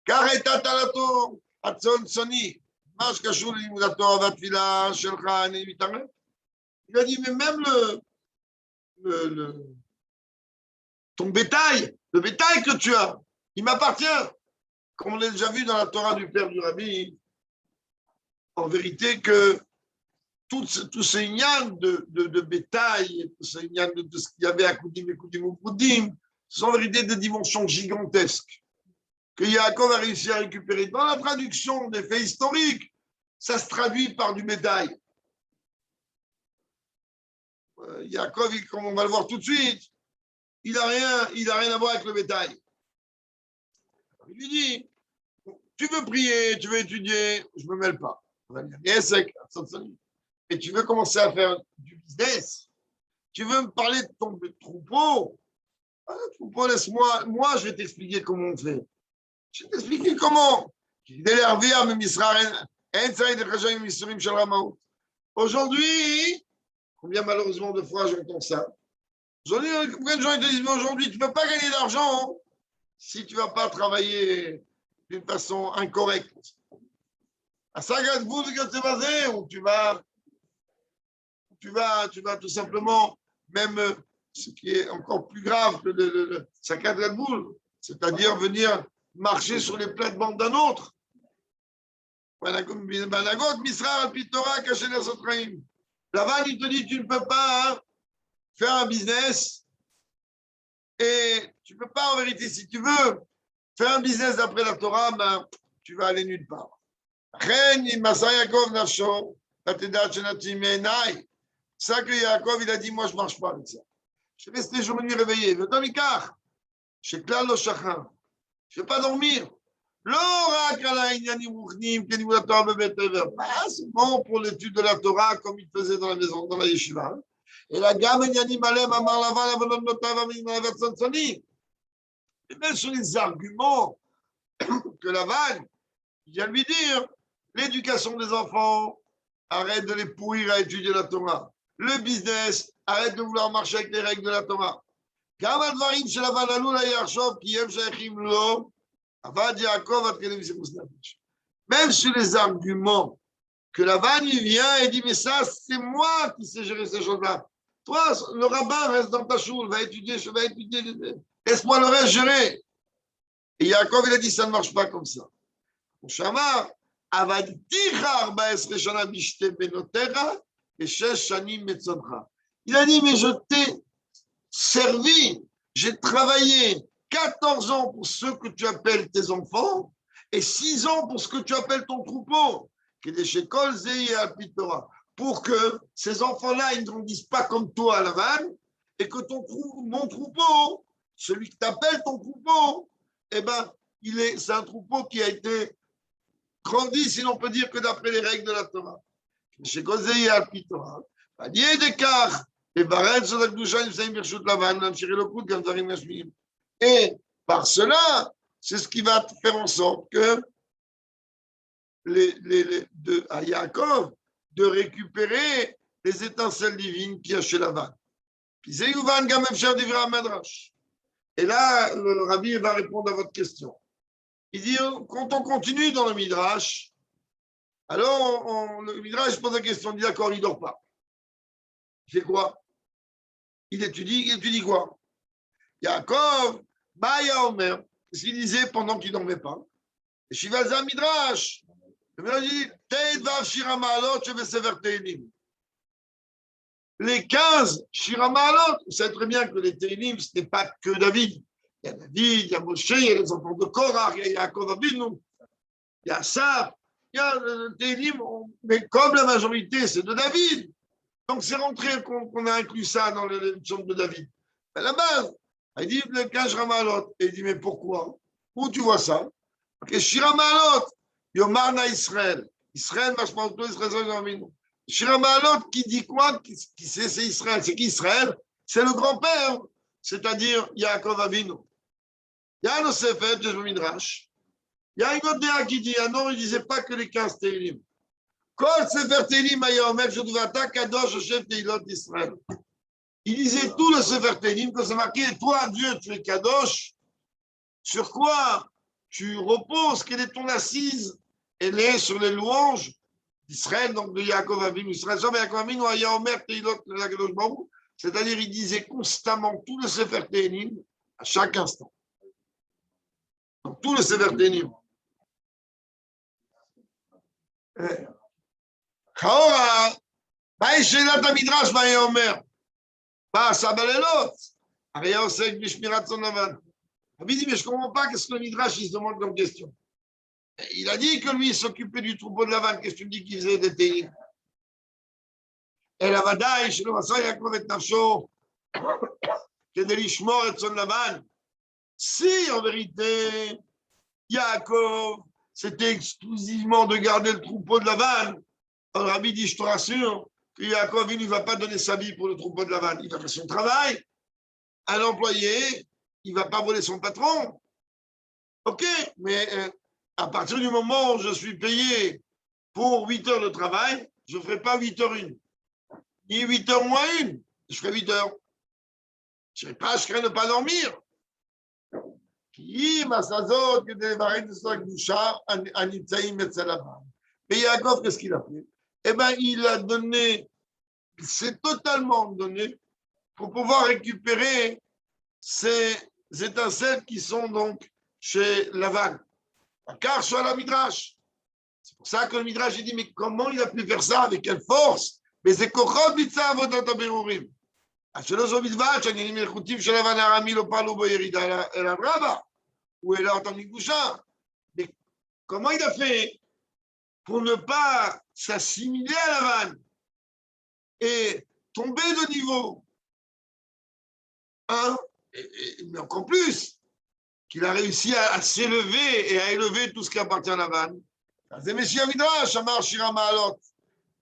Car état talato, atson soni. Marche cachou l'immunato avatfila, shelcha, nemitame. Il a dit, mais même ton bétail, le bétail que tu as, il m'appartient. Comme on l'a déjà vu dans la Torah du père du Rabbi, en vérité que tous ces ignanes de bétail, tous ces ignanes de ce qu'il y avait à Koudim et Koudim ou Koudim, sont en vérité des dimensions gigantesques que Yaakov a réussi à récupérer. Dans la traduction des faits historiques, ça se traduit par du bétail. Yaakov, comme on va le voir tout de suite, il n'a rien à voir avec le bétail. Il lui dit, tu veux prier, tu veux étudier, je ne me mêle pas. et tu veux commencer à faire du business, tu veux me parler de ton troupeau, troupeau, laisse-moi, moi je vais t'expliquer comment on fait. Je vais t'expliquer comment. Aujourd'hui, combien malheureusement de fois j'entends ça. Aujourd'hui, combien de gens ils te disent, mais aujourd'hui, tu ne peux pas gagner d'argent si tu ne vas pas travailler d'une façon incorrecte. À ça, vous c'est basé, où tu vas tout simplement, même ce qui est encore plus grave que le saccade de boule, c'est-à-dire venir marcher sur les plates-bandes d'un autre. Lavan, il te dit, tu ne peux pas faire un business et tu ne peux pas, en vérité, si tu veux faire un business d'après la Torah, ben, tu vas aller nulle part. C'est ça que Yaakov, il a dit, moi, je ne marche pas avec ça. Je vais rester jour et nuit réveillé. Je ne vais pas dormir. Pas seulement pour l'étude de la Torah, comme il faisait dans la maison, dans la yeshiva. Et la gamme, et même sur les arguments que Lavan vient lui dire, l'éducation des enfants, arrête de les pourrir à étudier la Torah. Le business, arrête de vouloir marcher avec les règles de la Torah. Même sur les arguments que Lavan il vient et dit, mais ça, c'est moi qui sais gérer ces choses-là. Toi, le rabbin reste dans ta choule, va étudier, laisse-moi le reste gérer. Et Yaakov, il a dit, ça ne marche pas comme ça. Shamar, il a dit, mais je t'ai servi, j'ai travaillé 14 ans pour ce que tu appelles tes enfants et 6 ans pour ce que tu appelles ton troupeau. Pour que ces enfants-là, ils ne grandissent pas comme toi à la vanne et que mon troupeau, celui que tu appelles ton troupeau, eh ben, c'est un troupeau qui a été grandi, si l'on peut dire, que d'après les règles de la Torah. Et par cela, c'est ce qui va faire en sorte que à Yaakov de récupérer les étincelles divines qu'il y a chez Lavan. Et là, le rabbi va répondre à votre question. Il dit, quand on continue dans le Midrash, alors le Midrash pose la question, il dit d'accord, il ne dort pas. Il fait quoi? Il étudie quoi? Yaakov, Baya Omer, ce qu'il disait pendant qu'il ne dormait pas. Et Shivaza Midrash, le Midrash dit, Teidvav Shiramalot, je vais séver Teilim. Les 15 Shiramalot, vous savez très bien que les Teilim, ce n'est pas que David. Il y a David, il y a Moshe, il y a les enfants de Korach, il y a Yaakov Avinu, il y a Asaph, il y a le Teilim, mais comme la majorité, c'est de David. Donc c'est rentré qu'on a inclus ça dans les psaumes de David. À la base, il dit le 15 Shiramalot. Et il dit, mais pourquoi? Où tu vois ça? Parce que Shiramalot, Yomarna Israël. Israël, Mashmalto, Israël, Avinu. Shiramalot qui dit quoi? Qui c'est Israël. C'est qui Israël? C'est le grand-père, c'est-à-dire Yaakov Avinu. Il y a un Osefet, je me midrash. Il y a une autre déa qui dit, ah non, il ne disait pas que les 15 Teilim. Kol Sefer Teilim Ayomer, je devais attaquer Kadosh, chef Teilot d'Israël. Il disait tout le Sefer Teilim, que c'est marqué, toi, Dieu, tu es Kadosh. Sur quoi tu reposes? Quelle est ton assise? Elle est sur les louanges d'Israël, donc de Yaakov Avinu. Israël, Yaakov Avinu, Ayomer Teilot, c'est-à-dire, il disait constamment tout le Sefer Teilim à chaque instant. Donc, tout le Sefer Teilim. Chaora, שאלת המדרש מה היה אומר? בא הסבא בלילות, הרי היה עוסק בשמירת צאן לבן. Rabbi dit, mais je ne comprends pas qu'est-ce que le Midrash il se demande comme question. Il a dit que lui, il s'occupait du troupeau de Lavan. Qu'est-ce que tu me dis qu'il faisait des Teilim? Et la Vadaï, chez le Massa Yaakov et Nafsho, כדי לשמור את צאן לבן. Si, en vérité, Yaakov, c'était exclusivement de garder le troupeau de Lavan, le Rabbi dit, je te rassure, que Yaakov il ne va pas donner sa vie pour le troupeau de Lavan. Il va faire son travail. Un employé, il ne va pas voler son patron. OK, mais à partir du moment où je suis payé pour 8 heures de travail, je ne ferai pas 8 heures une. Ni 8 heures moins une. Je ferai 8 heures. Je ne crains ne pas dormir. Mais Yaakov, qu'est-ce qu'il a fait? Eh bien, il a donné, c'est totalement donné pour pouvoir récupérer ces étincelles qui sont donc chez Lavan. Car sur la Midrash. C'est pour ça que le Midrash il dit, mais comment il a pu faire ça? Avec quelle force? Mais c'est Kochot Bitsa Avodat HaBerurim. שלא זו בלבד שהעניינים מלאכותיים של לבן הארמי לא פעלו בו ירידה אל הרבה, הוא העלה אותם מגושה. Mais comment il a fait pour ne pas s'assimiler à Lavan et tomber de niveau? Hein? Mais encore plus, qu'il a réussi à s'élever et à élever tout ce qui appartient à Lavan. זה משיח מדרש, אמר שיר המעלות,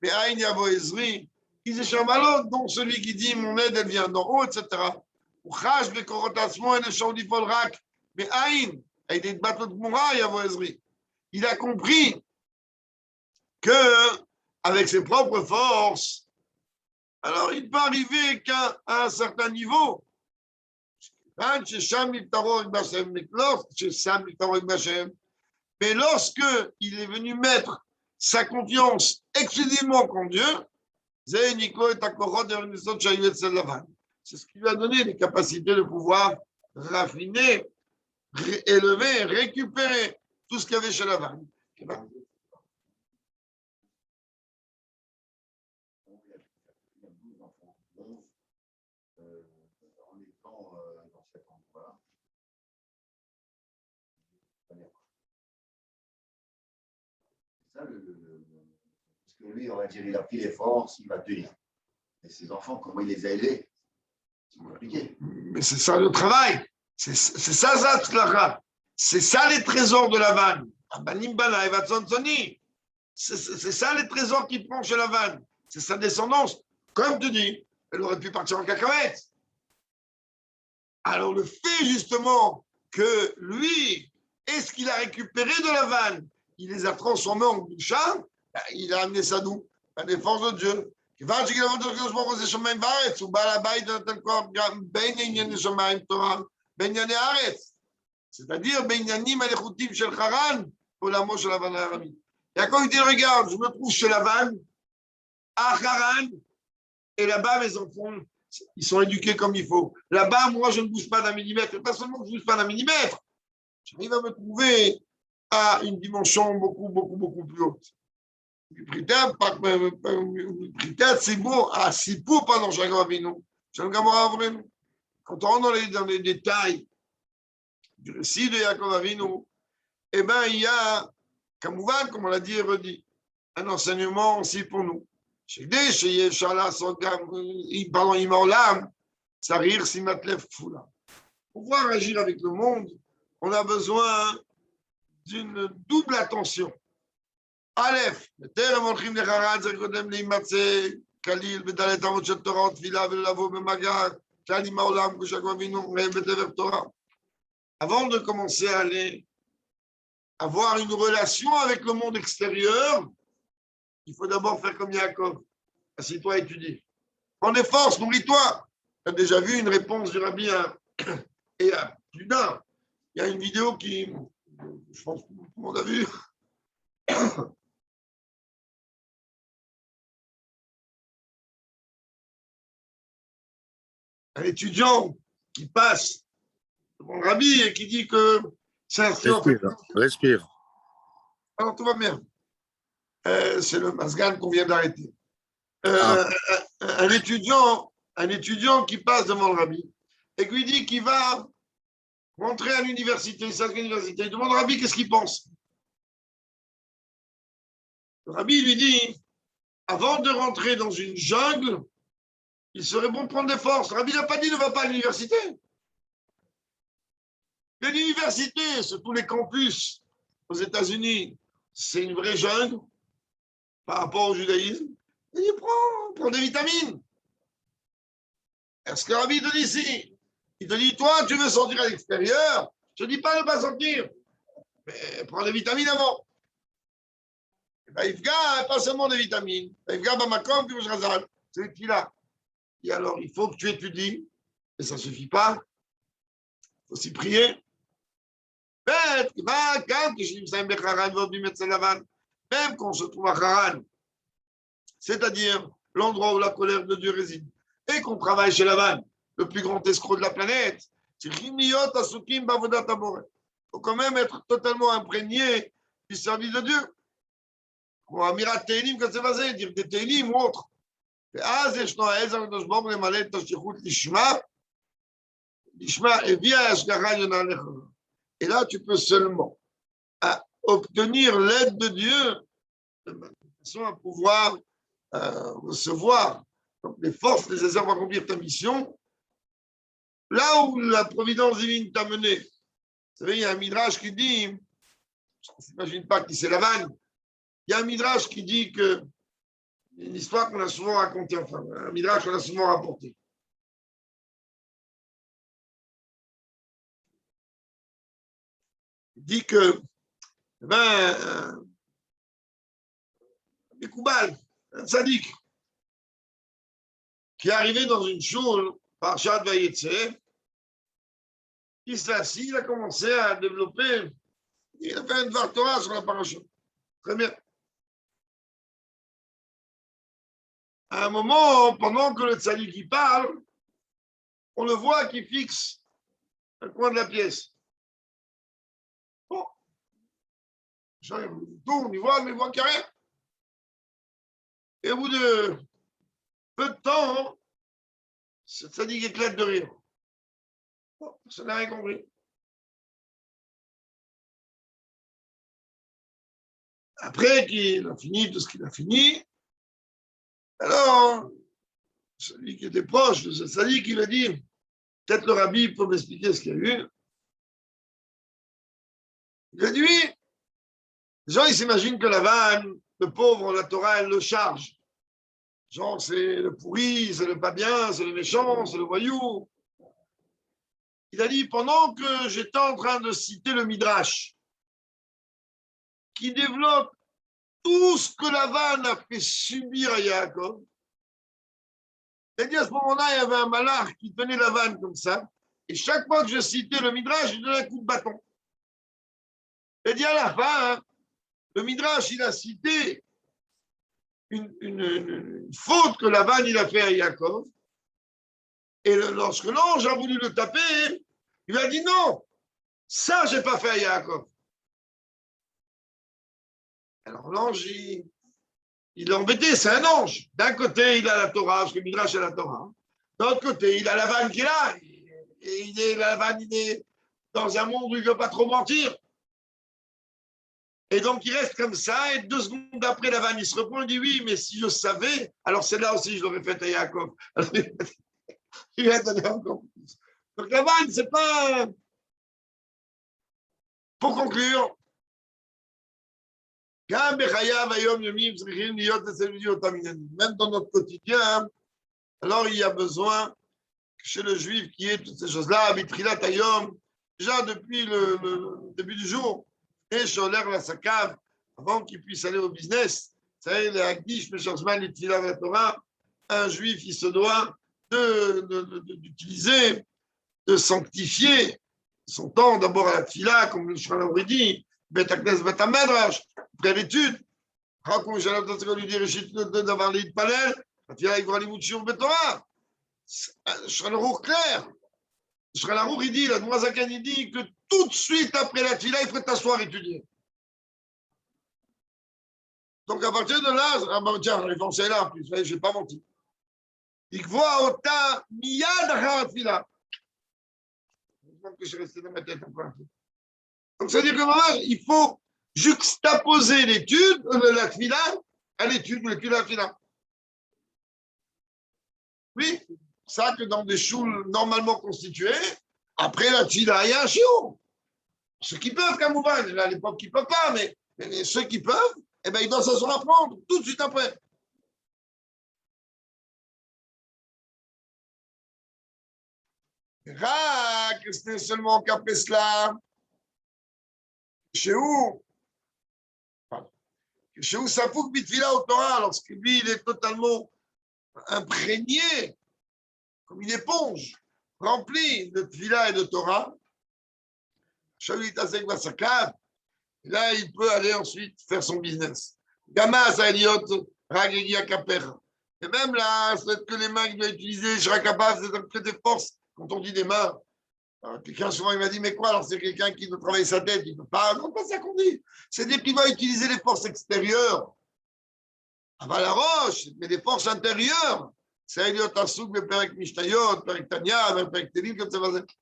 מאין יבוא עזרי, כי זה שיר המעלות, donc celui qui dit mon aide elle vient d'en haut, etc. הוא חש בקורות עצמו, אין אפשרות לפעול רק מאין, על ידי התבטלות גמורה יבוא עזרי. Il a compris que avec ses propres forces, alors il peut arriver qu'à un certain niveau, mais lorsque il est venu mettre sa confiance exclusivement en Dieu, c'est ce qui lui a donné les capacités de pouvoir raffiner, élever, récupérer tout ce qu'il y avait chez Lavan. Parce que lui, on va dire, il a pris les forces, il va tenir. Et ses enfants, comment il les a élevés? C'est compliqué. Mais c'est ça le travail. C'est ça, Zatzlacha. C'est ça les trésors de Lavan. C'est ça les trésors qu'il prend chez Lavan. C'est sa descendance. Comme tu dis, elle aurait pu partir en cacahuète. Alors le fait justement que lui, est-ce qu'il a récupéré de Lavan? Il les a transformés en Gdusha, il a amené ça d'où? La défense de Dieu. C'est-à-dire, Yaakov il dit, regarde, je me trouve chez Lavan, à Haran, et là-bas, mes enfants, ils sont éduqués comme il faut. Là-bas, moi, je ne bouge pas d'un millimètre. Et pas seulement que je ne bouge pas d'un millimètre, j'arrive à me trouver à une dimension beaucoup, beaucoup, beaucoup plus haute. C'est beau, à Sipou, pardon, quand on rentre dans les détails du récit de Yaakov Avinu, eh bien, il y a, comme on l'a dit et redit, un enseignement aussi pour nous. Pour pouvoir agir avec le monde, on a besoin d'une double attention. Aleph, avant de commencer à aller avoir une relation avec le monde extérieur, il faut d'abord faire comme Yaakov. Assis-toi, étudie. Prends des forces, nourris-toi. Tu as déjà vu une réponse du rabbi et à plus d'un. Il y a une vidéo qui, je pense que tout le monde a vu. Un étudiant qui passe devant le rabbi et qui dit que c'est un Respire. Alors, tout va bien. C'est le Masgan qu'on vient d'arrêter. Un étudiant qui passe devant le rabbi et qui lui dit qu'il va rentrer à l'université, il demande au rabbi qu'est-ce qu'il pense. Le rabbi lui dit, avant de rentrer dans une jungle, il serait bon de prendre des forces. Le rabbi n'a pas dit ne va pas à l'université. Mais l'université, sur tous les campus aux États-Unis, c'est une vraie jungle par rapport au judaïsme. Il dit, prends des vitamines. Est-ce que Rabbi te dit ici? Il te dit, toi, tu veux sortir à l'extérieur, je ne dis pas ne pas sortir, mais prends des vitamines avant. Baïfga, pas seulement des vitamines. Baïfga, Bamakom, Kibouchrazal, c'est le qu'il a. Et alors, il faut que tu étudies, et ça ne suffit pas. Il faut aussi prier. Même quand on se trouve à Haran, c'est-à-dire l'endroit où la colère de Dieu réside, et qu'on travaille chez Lavan, le plus grand escroc de la planète, il faut quand même être totalement imprégné du service de Dieu. Ou Amirat Teilim, quand c'est basé, dire des Teilim ou autre. Et là, tu peux seulement obtenir l'aide de Dieu de façon à pouvoir recevoir les forces nécessaires pour accomplir ta mission. Là où la providence divine t'a mené. Vous savez, il y a un midrash qui dit, on ne s'imagine pas qui c'est Lavan, il y a un midrash qui dit que, une histoire qu'on a souvent racontée, enfin, un midrash qu'on a souvent rapporté. Il dit que, un Koubal, un tzaddik, qui est arrivé dans une choule, par Shad Vayetse, il s'est assis, il a commencé à développer, il a fait un Dvar Torah sur la paracha. Très bien. À un moment, pendant que le tzaddik parle, on le voit qui fixe un coin de la pièce. Bon. Il tourne, il voit, mais il voit qu'il n'y a rien. Et au bout de peu de temps, ce tzaddik éclate de rire. Bon, personne n'a rien compris. Après qu'il a fini tout ce qu'il a fini, alors, celui qui était proche de ce tzaddik, il a dit, peut-être le rabbi peut m'expliquer ce qu'il y a eu. Il a dit oui. Les gens, ils s'imaginent que la vanne, le pauvre, la Torah, elle le charge. Genre, c'est le pourri, c'est le pas bien, c'est le méchant, c'est le voyou. Il a dit, pendant que j'étais en train de citer le Midrash, qui développe tout ce que la vanne a fait subir à Yaakov, il a dit à ce moment-là, il y avait un malach qui tenait la vanne comme ça, et chaque fois que je citais le Midrash, il donnait un coup de bâton. Il a dit à la fin, hein, le Midrash, il a cité une faute que la vanne il a fait à Yaakov, et lorsque l'ange a voulu le taper, il a dit non, ça, je n'ai pas fait à Yaakov. Alors l'ange, il est embêté, c'est un ange. D'un côté, il a la Torah, parce que Midrash a la Torah. De l'autre côté, il a la vanne qui est là. Et la vanne, il est dans un monde où il ne veut pas trop mentir. Et donc, il reste comme ça. Et 2 secondes après, la vanne, il se reprend. Il dit oui, mais si je savais, alors celle-là aussi, je l'aurais faite à Yaakov. Il va donner encore plus. Donc, la vanne, c'est pas. Pour conclure, même dans notre quotidien, alors il y a besoin que chez le juif qui ait toutes ces choses-là, déjà depuis le début du jour, et Sholer la Sakav, avant qu'il puisse aller au business, un juif, il se doit d'utiliser, de sanctifier son temps d'abord à la tfila, comme le Shulchan Aruch dit, Bet HaKnesset, Bet HaMedrash, après l'étude, comme j'allais lui dire, d'avoir l'Eid Palel, la tfila, il va aller sur Betorah. Shulchan Aruch clair. Shulchan Aruch, il dit, la Noazakan, il dit que tout de suite après la tfila, il faut t'asseoir et étudier. Donc à partir de là, tiens, les Français là, en plus, je n'ai pas menti. Il voit Ota Miyad Achar Tfila. Que je suis resté dans ma tête encore un peu. Donc, ça veut dire que il faut juxtaposer l'étude de la tfila à l'étude de la tfila. Oui, ça que dans des choules normalement constituées, après la tfila, il y a un chiot. Ceux qui peuvent, comme Mouvan, à l'époque, qui ne peuvent pas, mais ceux qui peuvent, eh ben, ils doivent s'asseoir à apprendre tout de suite après. que c'était seulement qu'après cela, chez où ça fout bitfila au Torah, lorsque lui, il est totalement imprégné, comme une éponge, remplie de tfila et de Torah. Là, il peut aller ensuite faire son business. Gama, ça idiot, Ragegia Kaper. Et même là, c'est que les mains qu'il doit utiliser, je serai capable, c'est que des forces. Quand on dit des mains, quelqu'un souvent il m'a dit, mais quoi, alors c'est quelqu'un qui doit travailler sa tête, il ne peut pas. Non, pas ça qu'on dit. C'est des qui va utiliser les forces extérieures. Avant la roche, mais des forces intérieures. C'est idiot, Assouk, le Perek Mishtayot, Perek Tania, le Perek Télim, comme ça va être.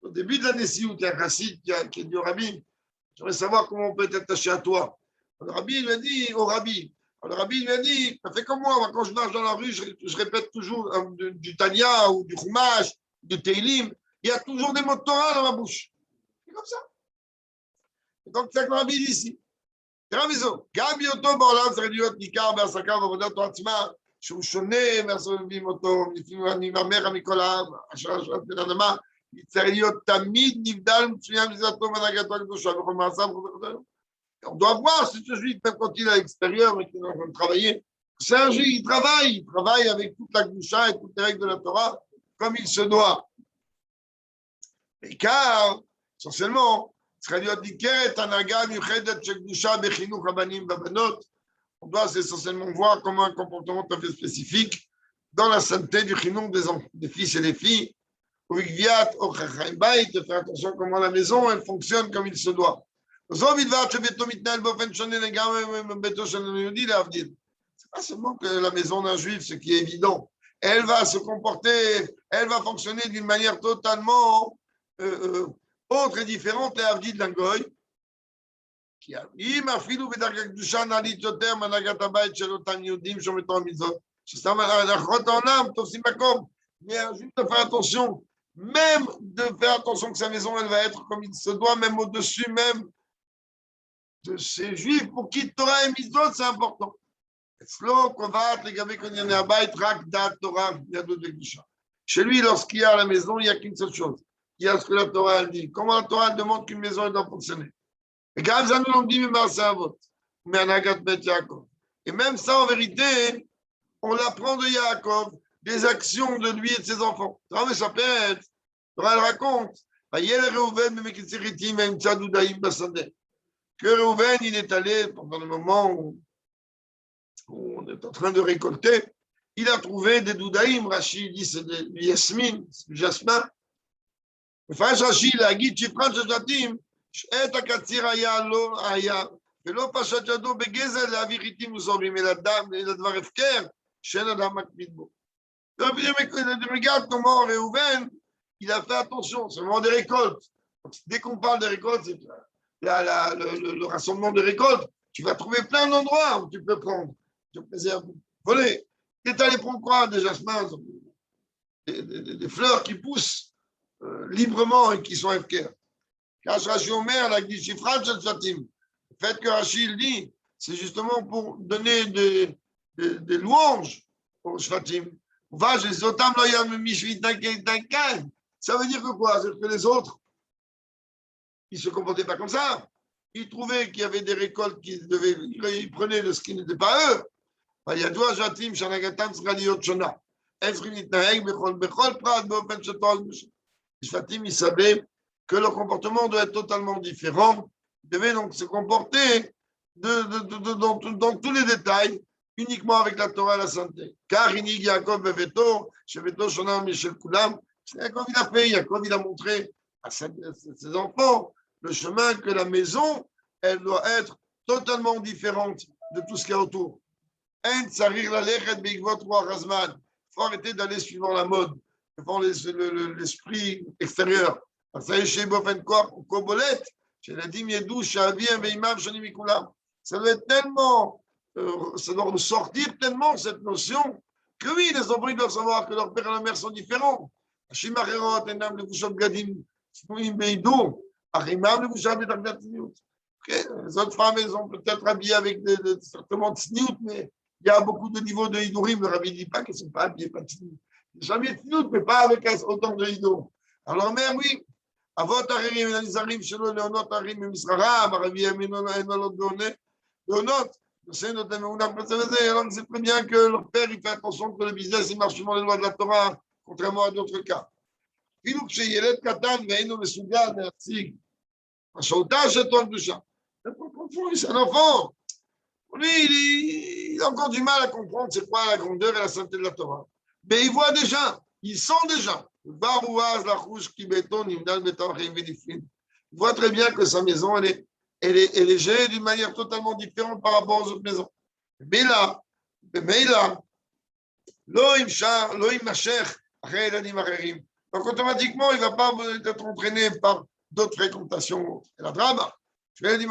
Au début de la Nessiout, il y a un chassid qui dit au rabbi, j'aimerais savoir comment on peut être attaché à toi. Le rabbi lui a dit, au rabbi, le rabbi lui a dit, fais comme moi, quand je marche dans la rue, je répète toujours du Tania ou du Chumash, du Teilim, il y a toujours des mots de Torah dans ma bouche. C'est comme ça. Et donc, c'est ce que le rabbi dit ici. C'est la maison. Gabi Oto Baolam, ça aurait dû être Nikar, Bersaka, Bavodat, Toatzma, שהוא שונה מהסובבים אותו, לפעמים מהמר מכל השרשת האדמה, יצטרך להיות תמיד נבדל מצוין מזרתו והנהגתו הקדושה וכל מעשיו וכו'. On doit voir si ce juif, même quand il est à l'extérieur et qu'il est en train de travailler, c'est un juif, il travaille avec toute la Gdusha et toutes les règles de la Torah, comme il se doit. Et car, essentiellement, on doit essentiellement voir comment un comportement tout à fait spécifique dans la sainteté du chinou des fils et des filles, de faire attention comment la maison elle fonctionne comme il se doit. C'est pas seulement que la maison d'un juif, ce qui est évident, elle va se comporter, elle va fonctionner d'une manière totalement autre et différente et avdid d'un goy. Mais juste de faire attention, même de faire attention que sa maison elle va être comme il se doit, même au-dessus même de ces juifs pour qui Torah et Mitzvot c'est important. Chez lui, lorsqu'il y a à la maison, il n'y a qu'une seule chose. Il y a ce que la Torah elle dit. Comment la Torah demande qu'une maison elle doit fonctionner. Et même ça, en vérité, on l'apprend de Yaakov, des actions de lui et de ses enfants. Mais ça peut être, elle raconte, que Reuven, il est allé pendant le moment où on est en train de récolter, il a trouvé des doudaïm, Rachid dit c'est du yasmine, c'est du jasmin. Rachid, il a dit, tu prends ce jatim, את הקציר היה, ולא פשט ידו בגזל להביא חיטים וזורים, אלא דבר הפקר, שאין אדם מקפיד בו. Regarde comment Réhouven, il a fait attention, c'est le moment des récoltes. Dès qu'on parle des récoltes, c'est le rassemblement des récoltes, tu vas trouver plein d'endroits où tu peux prendre. Voler. Tu es allé prendre quoi? Des jasmins, des fleurs qui poussent librement et qui sont FKR. Quand Rashi Omer, la Gdishifrat Shel Shvatim, le fait que Rashi il dit, c'est justement pour donner des louanges aux Shvatim. Ça veut dire que quoi? C'est que les autres, ils ne se comportaient pas comme ça. Ils trouvaient qu'il y avait des récoltes qu'ils devaient, ils prenaient de ce qui n'était pas eux. Les Shvatim, ils savaient que leur comportement doit être totalement différent. Ils devaient donc se comporter dans tous les détails, uniquement avec la Torah et la santé. Car Inig Yaakov Beveto, Sheveto Shonam Michel Koulam, Yaakov il a fait, Yaakov il a montré à ses enfants le chemin que la maison, elle doit être totalement différente de tout ce qu'il y a autour. Il faut arrêter d'aller suivant la mode, suivant l'esprit extérieur. Ça doit être tellement, ça doit ressortir tellement cette notion que oui, les enfants doivent savoir que leur père et leur mère sont différents. Les autres femmes, elles ont peut-être habillées avec certainement de sniout, mais il y a beaucoup de niveaux de hidurim. Le rabbi ne dit pas qu'elles ne sont pas habillées, pas de sniout. Jamais Tinout, mais pas avec autant de Hido. Alors même, oui, Avot Acherim, Elizarim, Shelo, Leonot, Arim, Misraram, Arabi, Aminon, Enolot, Leonot, c'est notamment une après-saison, alors c'est très bien que leur père, il fait attention que le business, il marche selon les lois de la Torah, contrairement à d'autres cas. אפילו כשילד קטן ואינו מסוגל להציג משמעותה של תורה קדושה. C'est un enfant. Lui, il a encore du mal à comprendre c'est quoi la grandeur et la sainteté de la Torah. Mais il voit déjà, il sent déjà. Il voit très bien que sa maison, elle est gérée d'une manière totalement différente par rapport aux autres maisons. Mais là, donc automatiquement, il ne va pas être entraîné par d'autres fréquentations. Et la drama, parce qu'il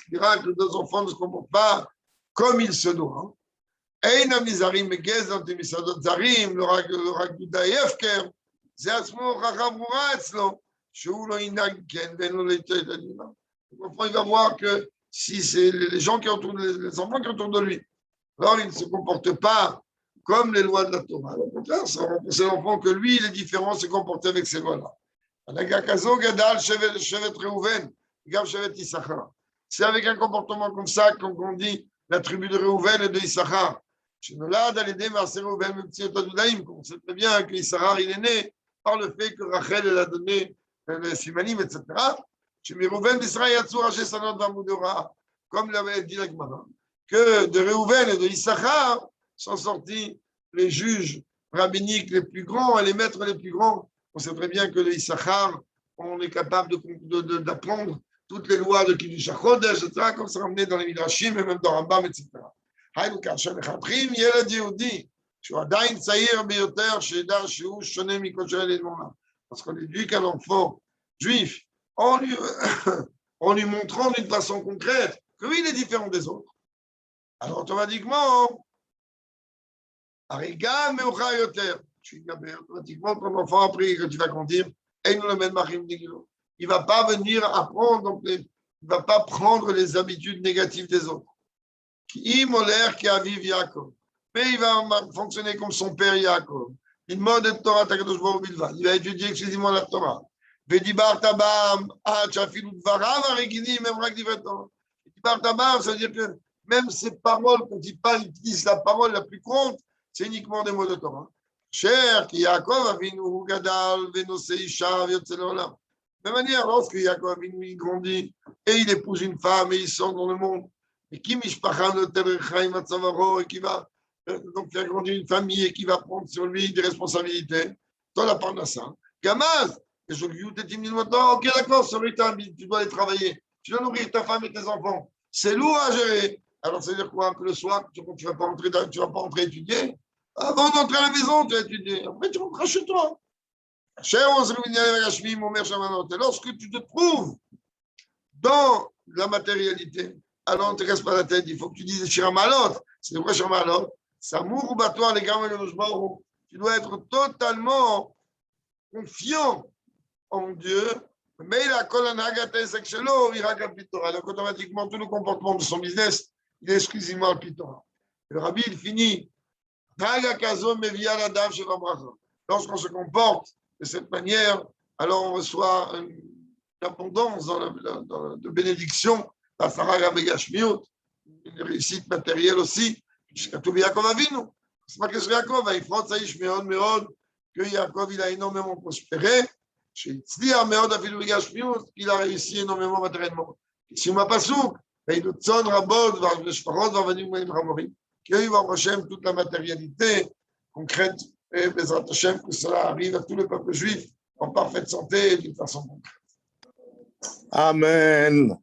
dira que les deux enfants ne se comportent pas comme il se doit. Et il va voir que si c'est les gens qui entourent les enfants qui entourent de lui, alors il ne se comporte pas comme les lois de la Torah. Au contraire, c'est l'enfant que lui, il est différent, se comporter avec ces lois-là. C'est avec un comportement comme ça qu'on grandit la tribu de Réhouven et de Issachar. On sait très bien que Issachar, il est né par le fait que Rachel elle a donné les Simanim, etc. Comme l'avait dit la Gemara, que de Réhouven et de Issachar sont sortis les juges rabbiniques les plus grands et les maîtres les plus grands. On sait très bien que de Issachar, on est capable d'apprendre toutes les lois de Kiddush HaChodesh, etc., comme c'est ramené dans les Midrashim et même dans Rambam, etc. היינו כאשר מחנכים ילד יהודי, שהוא עדיין צעיר ביותר, שידע שהוא שונה מכל שאר ילד בעולם. Parce qu'on éduque un enfant juif en lui montrant d'une façon concrète que oui, il est différent des autres. Alors automatiquement, Ariga Meucha Yoter, automatiquement, ton enfant a appris que tu vas grandir, et nous le met Machim Digilo. Il ne va pas venir apprendre, donc il ne va pas prendre les habitudes négatives des autres. Qui molaire qui a vécu Yaakov. Mais il va fonctionner comme son père Yaakov. Il mode de Torah Takadosh Baruch Hu. Il va étudier exclusivement la Torah. Vedibar Tabam, Chafilu Dvarav, Arigini, même Rak Divrei Torah. Vedibar Tabam, ça veut dire que même ces paroles, quand il parle, il utilise la parole la plus courante, c'est uniquement des mots de Torah. Cher, qui Yaakov Avinu Gadal, Venose Isha, Yotze Leolam. De même manière, lorsque Yaakov Avinu il grandit et il épouse une femme et il sort dans le monde, et qui et qui va donc faire grandir une famille et qui va prendre sur lui des responsabilités, dans la part de ça. Gamaz, ok, d'accord, tu dois aller travailler, tu dois nourrir ta femme et tes enfants. C'est lourd à gérer. Alors, ça veut dire quoi? Que le soir, tu ne vas pas rentrer étudier. Avant d'entrer à la maison, tu vas étudier. Après, tu rentreras chez toi. Lorsque tu te trouves dans la matérialité, alors ne te casse pas la tête, il faut que tu dises Shiramalot. C'est quoi Shiramalot? Samour ou Batoir, les gamins de Noshbarou. Tu dois être totalement confiant en Dieu. Mais il a donc automatiquement, tout le comportement de son business, il est exclusivement le Pitora. Le Rabbi, il finit. Lorsqu'on se comporte de cette manière, alors on reçoit une abondance de bénédiction, une réussite matérielle aussi, jusqu'à tout Yaakov Avinu. C'est pas que sur Yaakov, il faut que Yaakov il a énormément prospéré, qu'il a réussi énormément matériellement. Si on m'a pas souk, il nous sonne rabot, qu'il va Hashem toute la matérialité concrète et Bezrat Hashem que cela arrive à tout le peuple juif en parfaite santé et d'une façon concrète. Amen.